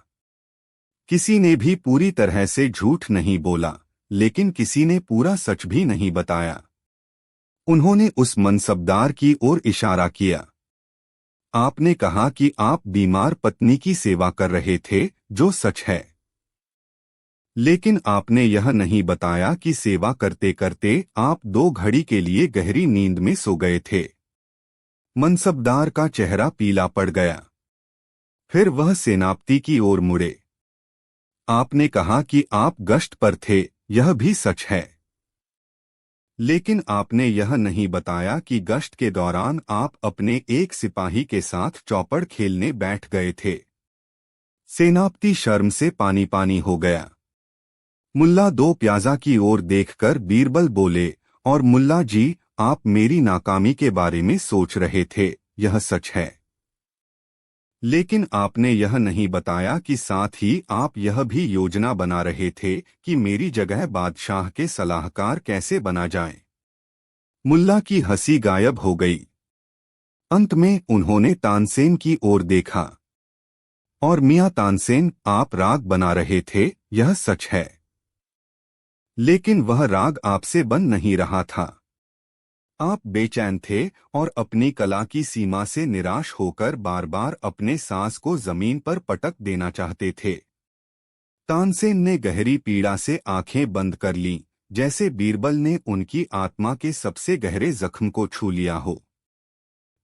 किसी ने भी पूरी तरह से झूठ नहीं बोला, लेकिन किसी ने पूरा सच भी नहीं बताया। उन्होंने उस मनसबदार की ओर इशारा किया। आपने कहा कि आप बीमार पत्नी की सेवा कर रहे थे, जो सच है। लेकिन आपने यह नहीं बताया कि सेवा करते करते आप 2 घड़ी के लिए गहरी नींद में सो गए थे। मनसबदार का चेहरा पीला पड़ गया। फिर वह सेनापति की ओर मुड़े। आपने कहा कि आप गश्त पर थे, यह भी सच है। लेकिन आपने यह नहीं बताया कि गश्त के दौरान आप अपने एक सिपाही के साथ चौपड़ खेलने बैठ गए थे। सेनापति शर्म से पानी पानी हो गया। मुल्ला दो प्याजा की ओर देखकर बीरबल बोले, और मुल्ला जी, आप मेरी नाकामी के बारे में सोच रहे थे, यह सच है। लेकिन आपने यह नहीं बताया कि साथ ही आप यह भी योजना बना रहे थे कि मेरी जगह बादशाह के सलाहकार कैसे बना जाए। मुल्ला की हंसी गायब हो गई। अंत में उन्होंने तानसेन की ओर देखा। और मियां तानसेन, आप राग बना रहे थे, यह सच है। लेकिन वह राग आपसे बन नहीं रहा था। आप बेचैन थे और अपनी कला की सीमा से निराश होकर बार बार अपने सांस को जमीन पर पटक देना चाहते थे। तानसेन ने गहरी पीड़ा से आंखें बंद कर लीं, जैसे बीरबल ने उनकी आत्मा के सबसे गहरे जख्म को छू लिया हो।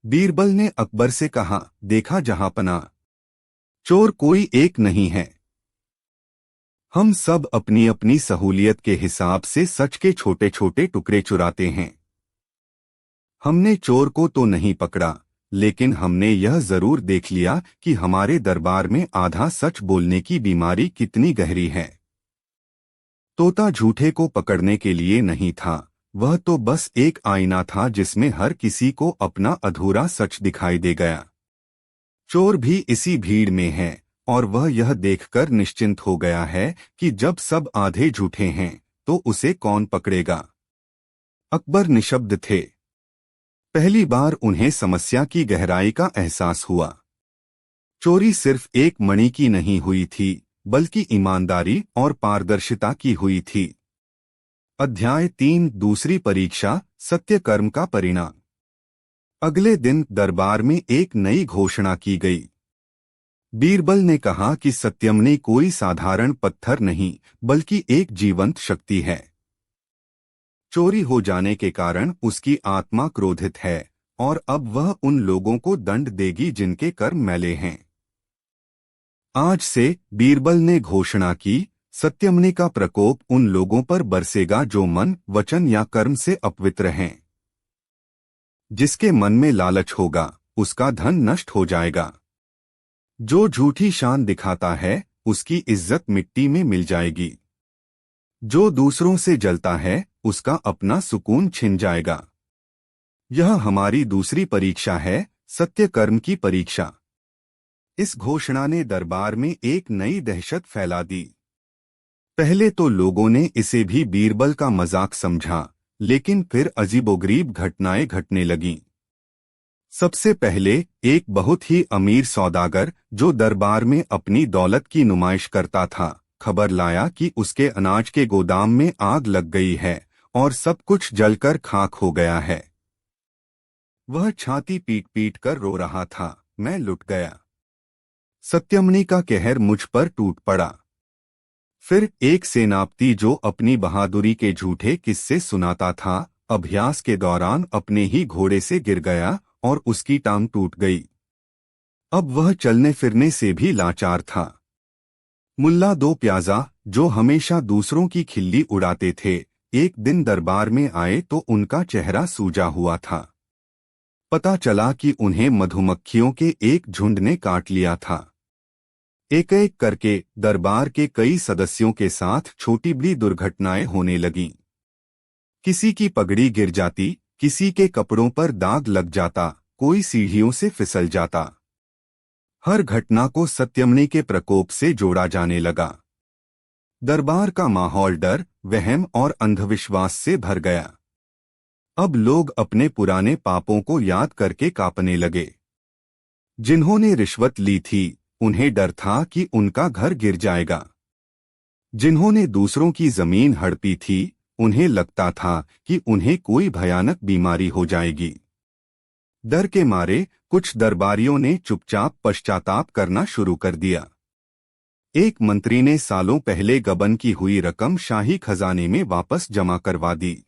बीरबल ने अकबर से कहा, देखा जहांपना, चोर कोई एक नहीं है। हम सब अपनी अपनी सहूलियत के हिसाब से सच के छोटे छोटे टुकड़े चुराते हैं। हमने चोर को तो नहीं पकड़ा, लेकिन हमने यह जरूर देख लिया कि हमारे दरबार में आधा सच बोलने की बीमारी कितनी गहरी है। तोता झूठे को पकड़ने के लिए नहीं था, वह तो बस एक आईना था जिसमें हर किसी को अपना अधूरा सच दिखाई दे गया। चोर भी इसी भीड़ में है, और वह यह देखकर निश्चिंत हो गया है कि जब सब आधे झूठे हैं तो उसे कौन पकड़ेगा। अकबर निशब्द थे। पहली बार उन्हें समस्या की गहराई का एहसास हुआ। चोरी सिर्फ एक मणि की नहीं हुई थी, बल्कि ईमानदारी और पारदर्शिता की हुई थी। अध्याय 3, दूसरी परीक्षा, सत्य कर्म का परिणाम। अगले दिन दरबार में एक नई घोषणा की गई। बीरबल ने कहा कि सत्यमणि कोई साधारण पत्थर नहीं, बल्कि एक जीवंत शक्ति है। चोरी हो जाने के कारण उसकी आत्मा क्रोधित है, और अब वह उन लोगों को दंड देगी जिनके कर्म मैले हैं। आज से, बीरबल ने घोषणा की, सत्यमणि का प्रकोप उन लोगों पर बरसेगा जो मन, वचन या कर्म से अपवित्र हैं। जिसके मन में लालच होगा, उसका धन नष्ट हो जाएगा। जो झूठी शान दिखाता है, उसकी इज्जत मिट्टी में मिल जाएगी। जो दूसरों से जलता है, उसका अपना सुकून छिन जाएगा। यह हमारी दूसरी परीक्षा है, सत्य कर्म की परीक्षा। इस घोषणा ने दरबार में एक नई दहशत फैला दी। पहले तो लोगों ने इसे भी बीरबल का मजाक समझा, लेकिन फिर अजीबोगरीब घटनाएं घटने लगीं। सबसे पहले एक बहुत ही अमीर सौदागर, जो दरबार में अपनी दौलत की नुमाइश करता था, खबर लाया कि उसके अनाज के गोदाम में आग लग गई है और सब कुछ जलकर खाक हो गया है। वह छाती पीट पीट कर रो रहा था, मैं लुट गया। सत्यमणि का कहर मुझ पर टूट पड़ा। फिर एक सेनापति जो अपनी बहादुरी के झूठे किस्से सुनाता था, अभ्यास के दौरान अपने ही घोड़े से गिर गया और उसकी टांग टूट गई। अब वह चलने फिरने से भी लाचार था। मुल्ला दो प्याजा, जो हमेशा दूसरों की खिल्ली उड़ाते थे, एक दिन दरबार में आए तो उनका चेहरा सूजा हुआ था। पता चला कि उन्हें मधुमक्खियों के एक झुंड ने काट लिया था। एक एक करके दरबार के कई सदस्यों के साथ छोटी बड़ी दुर्घटनाएं होने लगीं। किसी की पगड़ी गिर जाती, किसी के कपड़ों पर दाग लग जाता, कोई सीढ़ियों से फिसल जाता। हर घटना को सत्यमणि के प्रकोप से जोड़ा जाने लगा। दरबार का माहौल डर, वहम और अंधविश्वास से भर गया। अब लोग अपने पुराने पापों को याद करके कांपने लगे। जिन्होंने रिश्वत ली थी, उन्हें डर था कि उनका घर गिर जाएगा। जिन्होंने दूसरों की जमीन हड़पी थी, उन्हें लगता था कि उन्हें कोई भयानक बीमारी हो जाएगी। डर के मारे कुछ दरबारियों ने चुपचाप पश्चाताप करना शुरू कर दिया। एक मंत्री ने सालों पहले गबन की हुई रकम शाही खजाने में वापस जमा करवा दी।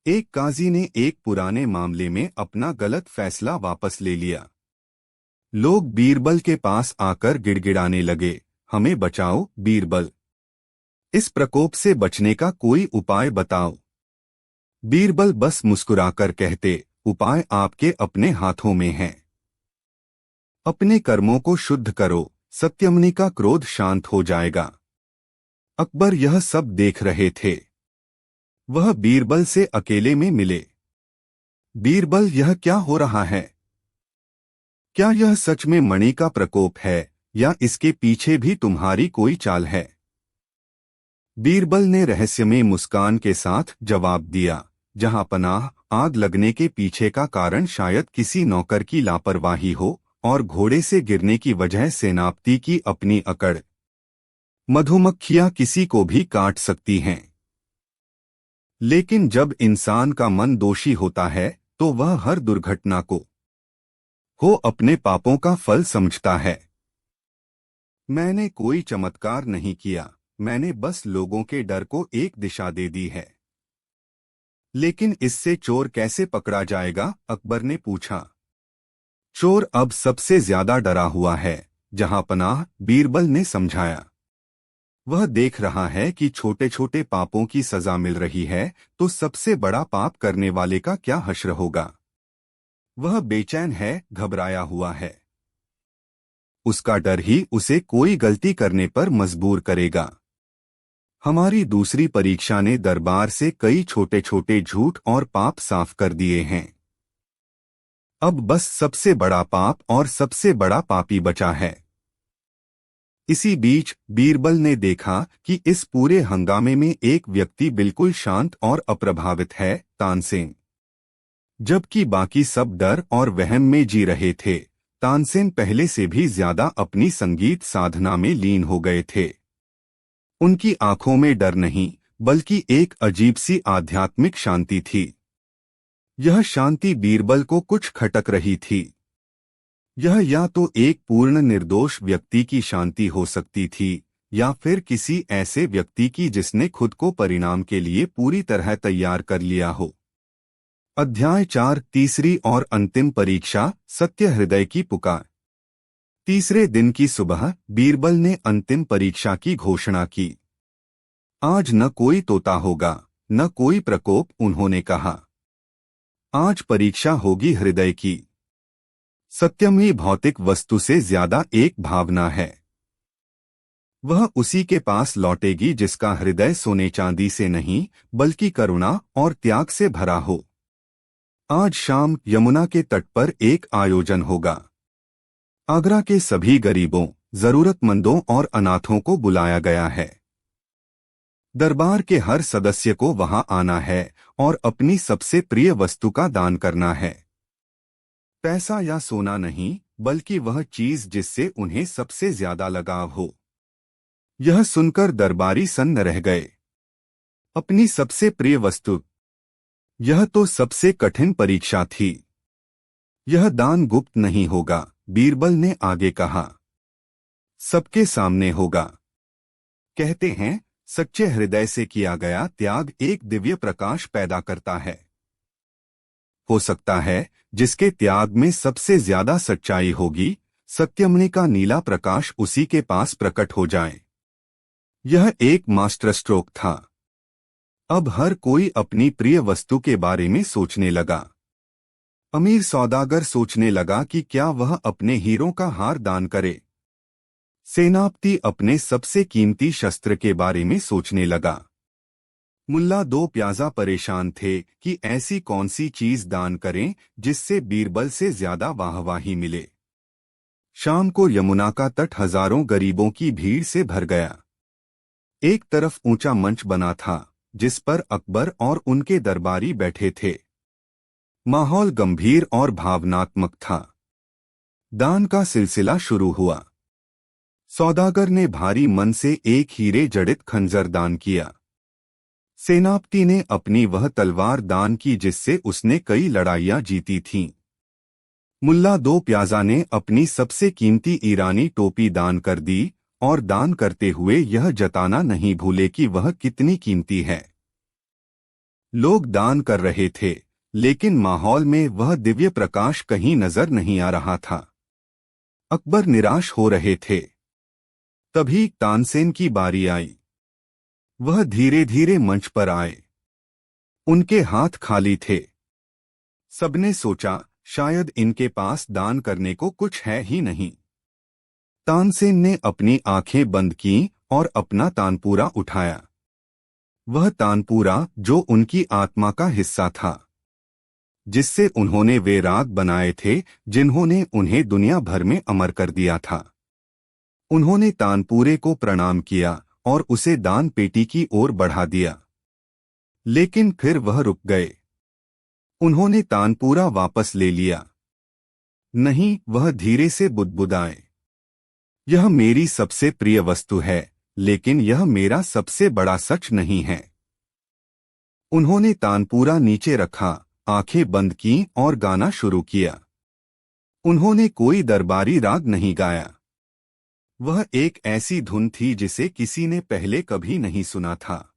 एक काजी ने एक पुराने मामले में अपना गलत फैसला वापस ले लिया। लोग बीरबल के पास आकर गिड़गिड़ाने लगे, हमें बचाओ बीरबल, इस प्रकोप से बचने का कोई उपाय बताओ। बीरबल बस मुस्कुराकर कहते, उपाय आपके अपने हाथों में है। अपने कर्मों को शुद्ध करो, सत्यमणि का क्रोध शांत हो जाएगा। अकबर यह सब देख रहे थे। वह बीरबल से अकेले में मिले। बीरबल, यह क्या हो रहा है? क्या यह सच में मणि का प्रकोप है, या इसके पीछे भी तुम्हारी कोई चाल है? बीरबल ने रहस्यमय मुस्कान के साथ जवाब दिया, जहां पनाह, आग लगने के पीछे का कारण शायद किसी नौकर की लापरवाही हो, और घोड़े से गिरने की वजह सेनापति की अपनी अकड़। मधुमक्खियां किसी को भी काट सकती हैं, लेकिन जब इंसान का मन दोषी होता है तो वह हर दुर्घटना को अपने पापों का फल समझता है। मैंने कोई चमत्कार नहीं किया, मैंने बस लोगों के डर को एक दिशा दे दी है। लेकिन इससे चोर कैसे पकड़ा जाएगा? अकबर ने पूछा। चोर अब सबसे ज्यादा डरा हुआ है, जहां पनाह, बीरबल ने समझाया। वह देख रहा है कि छोटे छोटे पापों की सजा मिल रही है, तो सबसे बड़ा पाप करने वाले का क्या हश्र होगा। वह बेचैन है, घबराया हुआ है। उसका डर ही उसे कोई गलती करने पर मजबूर करेगा। हमारी दूसरी परीक्षा ने दरबार से कई छोटे छोटे झूठ और पाप साफ कर दिए हैं। अब बस सबसे बड़ा पाप और सबसे बड़ा पापी बचा है। इसी बीच बीरबल ने देखा कि इस पूरे हंगामे में एक व्यक्ति बिल्कुल शांत और अप्रभावित है, तानसेन। जबकि बाकी सब डर और वहम में जी रहे थे, तानसेन पहले से भी ज्यादा अपनी संगीत साधना में लीन हो गए थे। उनकी आंखों में डर नहीं, बल्कि एक अजीब सी आध्यात्मिक शांति थी। यह शांति बीरबल को कुछ खटक रही थी। यह या तो एक पूर्ण निर्दोष व्यक्ति की शांति हो सकती थी, या फिर किसी ऐसे व्यक्ति की जिसने खुद को परिणाम के लिए पूरी तरह तैयार कर लिया हो। अध्याय 4, तीसरी और अंतिम परीक्षा, सत्य हृदय की पुकार। तीसरे दिन की सुबह बीरबल ने अंतिम परीक्षा की घोषणा की। आज न कोई तोता होगा, न कोई प्रकोप, उन्होंने कहा। आज परीक्षा होगी हृदय की। सत्यम ही भौतिक वस्तु से ज्यादा एक भावना है। वह उसी के पास लौटेगी जिसका हृदय सोने चांदी से नहीं, बल्कि करुणा और त्याग से भरा हो। आज शाम यमुना के तट पर एक आयोजन होगा। आगरा के सभी गरीबों, जरूरतमंदों और अनाथों को बुलाया गया है। दरबार के हर सदस्य को वहां आना है और अपनी सबसे प्रिय वस्तु का दान करना है। पैसा या सोना नहीं, बल्कि वह चीज जिससे उन्हें सबसे ज्यादा लगाव हो। यह सुनकर दरबारी सन्न रह गए। अपनी सबसे प्रिय वस्तु, यह तो सबसे कठिन परीक्षा थी। यह दान गुप्त नहीं होगा, बीरबल ने आगे कहा। सबके सामने होगा। कहते हैं, सच्चे हृदय से किया गया त्याग एक दिव्य प्रकाश पैदा करता है। हो सकता है जिसके त्याग में सबसे ज्यादा सच्चाई होगी, सत्यमणि का नीला प्रकाश उसी के पास प्रकट हो जाए। यह एक मास्टर स्ट्रोक था। अब हर कोई अपनी प्रिय वस्तु के बारे में सोचने लगा। अमीर सौदागर सोचने लगा कि क्या वह अपने हीरों का हार दान करे। सेनापति अपने सबसे कीमती शस्त्र के बारे में सोचने लगा। मुल्ला दो प्याजा परेशान थे कि ऐसी कौन सी चीज दान करें जिससे बीरबल से ज्यादा वाहवाही मिले। शाम को यमुना का तट हजारों गरीबों की भीड़ से भर गया। एक तरफ ऊंचा मंच बना था, जिस पर अकबर और उनके दरबारी बैठे थे। माहौल गंभीर और भावनात्मक था। दान का सिलसिला शुरू हुआ। सौदागर ने भारी मन से एक हीरे जड़ित खंजर दान किया। सेनापति ने अपनी वह तलवार दान की जिससे उसने कई लड़ाइयां जीती थीं। मुल्ला दो प्याजा ने अपनी सबसे कीमती ईरानी टोपी दान कर दी और दान करते हुए यह जताना नहीं भूले कि वह कितनी कीमती है। लोग दान कर रहे थे, लेकिन माहौल में वह दिव्य प्रकाश कहीं नजर नहीं आ रहा था। अकबर निराश हो रहे थे। तभी तानसेन की बारी आई। वह धीरे धीरे मंच पर आए। उनके हाथ खाली थे। सबने सोचा शायद इनके पास दान करने को कुछ है ही नहीं। तानसेन ने अपनी आंखें बंद की और अपना तानपूरा उठाया। वह तानपूरा जो उनकी आत्मा का हिस्सा था, जिससे उन्होंने वे राग बनाए थे जिन्होंने उन्हें दुनिया भर में अमर कर दिया था। उन्होंने तानपूरे को प्रणाम किया और उसे दान पेटी की ओर बढ़ा दिया। लेकिन फिर वह रुक गए। उन्होंने तानपूरा वापस ले लिया। नहीं, वह धीरे से बुदबुदाए। यह मेरी सबसे प्रिय वस्तु है, लेकिन यह मेरा सबसे बड़ा सच नहीं है। उन्होंने तानपूरा नीचे रखा, आंखें बंद की और गाना शुरू किया। उन्होंने कोई दरबारी राग नहीं गाया। वह एक ऐसी धुन थी जिसे किसी ने पहले कभी नहीं सुना था।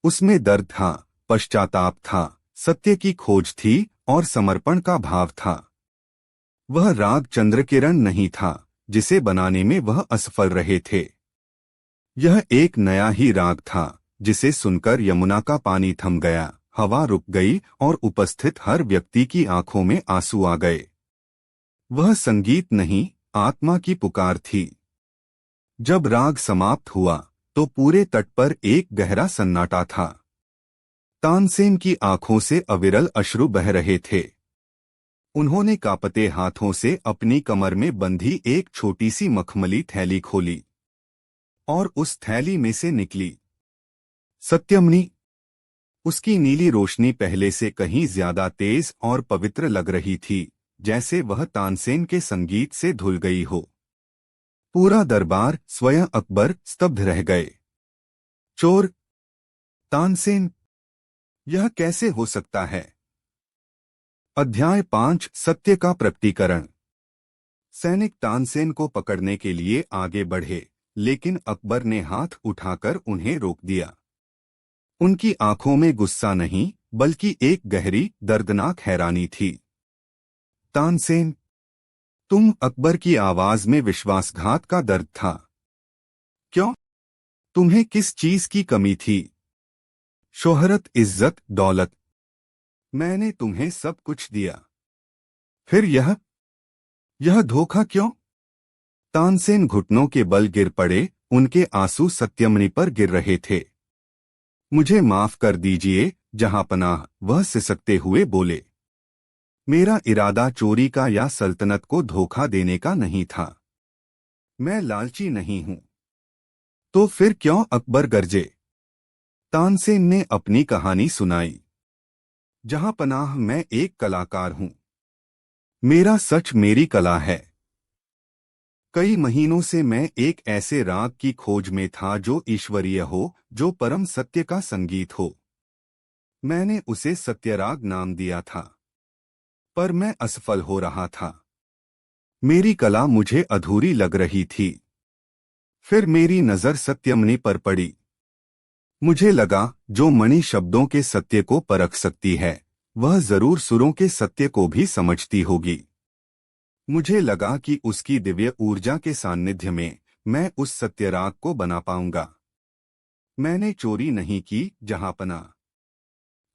उसमें दर्द था, पश्चाताप था, सत्य की खोज थी और समर्पण का भाव था। वह राग चंद्रकिरण नहीं था, जिसे बनाने में वह असफल रहे थे। यह एक नया ही राग था, जिसे सुनकर यमुना का पानी थम गया, हवा रुक गई और उपस्थित हर व्यक्ति की आंखों में आंसू आ गए। वह संगीत नहीं, आत्मा की पुकार थी। जब राग समाप्त हुआ तो पूरे तट पर एक गहरा सन्नाटा था। तानसेन की आंखों से अविरल अश्रु बह रहे थे। उन्होंने कांपते हाथों से अपनी कमर में बंधी एक छोटी सी मखमली थैली खोली और उस थैली में से निकली सत्यमणि। उसकी नीली रोशनी पहले से कहीं ज्यादा तेज और पवित्र लग रही थी, जैसे वह तानसेन के संगीत से धुल गई हो। पूरा दरबार, स्वयं अकबर, स्तब्ध रह गए। चोर! तानसेन! यह कैसे हो सकता है? अध्याय 5 सत्य का प्रकटीकरण। सैनिक तानसेन को पकड़ने के लिए आगे बढ़े, लेकिन अकबर ने हाथ उठाकर उन्हें रोक दिया। उनकी आंखों में गुस्सा नहीं, बल्कि एक गहरी, दर्दनाक हैरानी थी। तानसेन! तुम! अकबर की आवाज में विश्वासघात का दर्द था। क्यों? तुम्हें किस चीज की कमी थी? शोहरत, इज्जत, दौलत। मैंने तुम्हें सब कुछ दिया। फिर यह धोखा क्यों? तानसेन घुटनों के बल गिर पड़े, उनके आंसू सत्यमणि पर गिर रहे थे। मुझे माफ कर दीजिए जहांपनाह, वह सिसकते हुए बोले। मेरा इरादा चोरी का या सल्तनत को धोखा देने का नहीं था। मैं लालची नहीं हूं। तो फिर क्यों? अकबर गरजे। तानसेन ने अपनी कहानी सुनाई। जहांपनाह, मैं एक कलाकार हूं। मेरा सच मेरी कला है। कई महीनों से मैं एक ऐसे राग की खोज में था जो ईश्वरीय हो, जो परम सत्य का संगीत हो। मैंने उसे सत्यराग नाम दिया था, पर मैं असफल हो रहा था। मेरी कला मुझे अधूरी लग रही थी। फिर मेरी नजर सत्यमणि पर पड़ी। मुझे लगा, जो मणि शब्दों के सत्य को परख सकती है, वह जरूर सुरों के सत्य को भी समझती होगी। मुझे लगा कि उसकी दिव्य ऊर्जा के सान्निध्य में मैं उस सत्यराग को बना पाऊंगा। मैंने चोरी नहीं की जहांपना।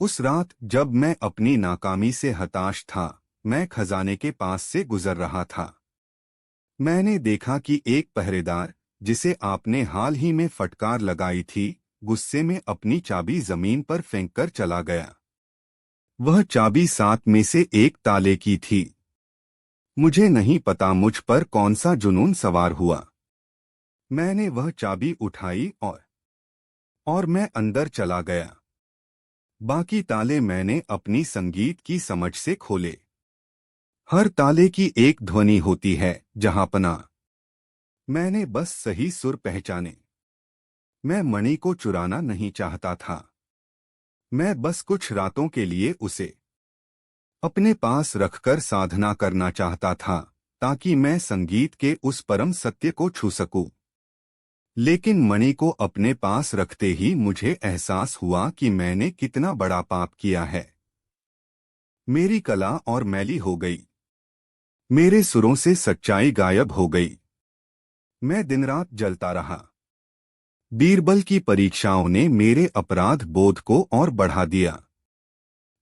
उस रात जब मैं अपनी नाकामी से हताश था, मैं खजाने के पास से गुजर रहा था। मैंने देखा कि एक पहरेदार, जिसे आपने हाल ही में फटकार लगाई थी, गुस्से में अपनी चाबी जमीन पर फेंककर चला गया। वह चाबी 7 में से एक ताले की थी। मुझे नहीं पता मुझ पर कौन सा जुनून सवार हुआ। मैंने वह चाबी उठाई और मैं अंदर चला गया। बाकी ताले मैंने अपनी संगीत की समझ से खोले। हर ताले की एक ध्वनि होती है जहांपना। मैंने बस सही सुर पहचाने। मैं मणि को चुराना नहीं चाहता था। मैं बस कुछ रातों के लिए उसे अपने पास रखकर साधना करना चाहता था, ताकि मैं संगीत के उस परम सत्य को छू सकूं। लेकिन मणि को अपने पास रखते ही मुझे एहसास हुआ कि मैंने कितना बड़ा पाप किया है। मेरी कला और मैली हो गई। मेरे सुरों से सच्चाई गायब हो गई। मैं दिन रात जलता रहा। बीरबल की परीक्षाओं ने मेरे अपराध बोध को और बढ़ा दिया।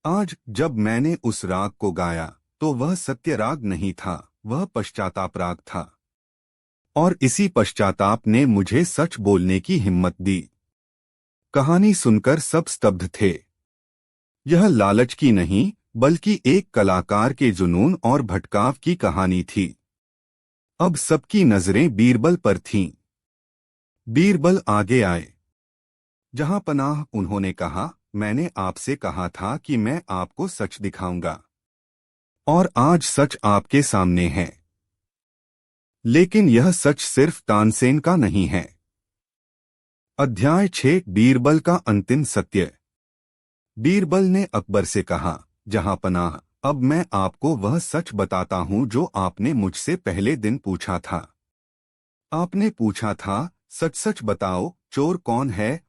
आज जब मैंने उस राग को गाया, तो वह सत्य राग नहीं था, वह पश्चाताप राग था। और इसी पश्चाताप ने मुझे सच बोलने की हिम्मत दी। कहानी सुनकर सब स्तब्ध थे। यह लालच की नहीं, बल्कि एक कलाकार के जुनून और भटकाव की कहानी थी। अब सबकी नजरें बीरबल पर थीं। बीरबल आगे आए। जहांपनाह, उन्होंने कहा, मैंने आपसे कहा था कि मैं आपको सच दिखाऊंगा। और आज सच आपके सामने है। लेकिन यह सच सिर्फ तानसेन का नहीं है। अध्याय 6 बीरबल का अंतिम सत्य। बीरबल ने अकबर से कहा, जहां पनाह, अब मैं आपको वह सच बताता हूं जो आपने मुझसे पहले दिन पूछा था। आपने पूछा था, सच सच बताओ, चोर कौन है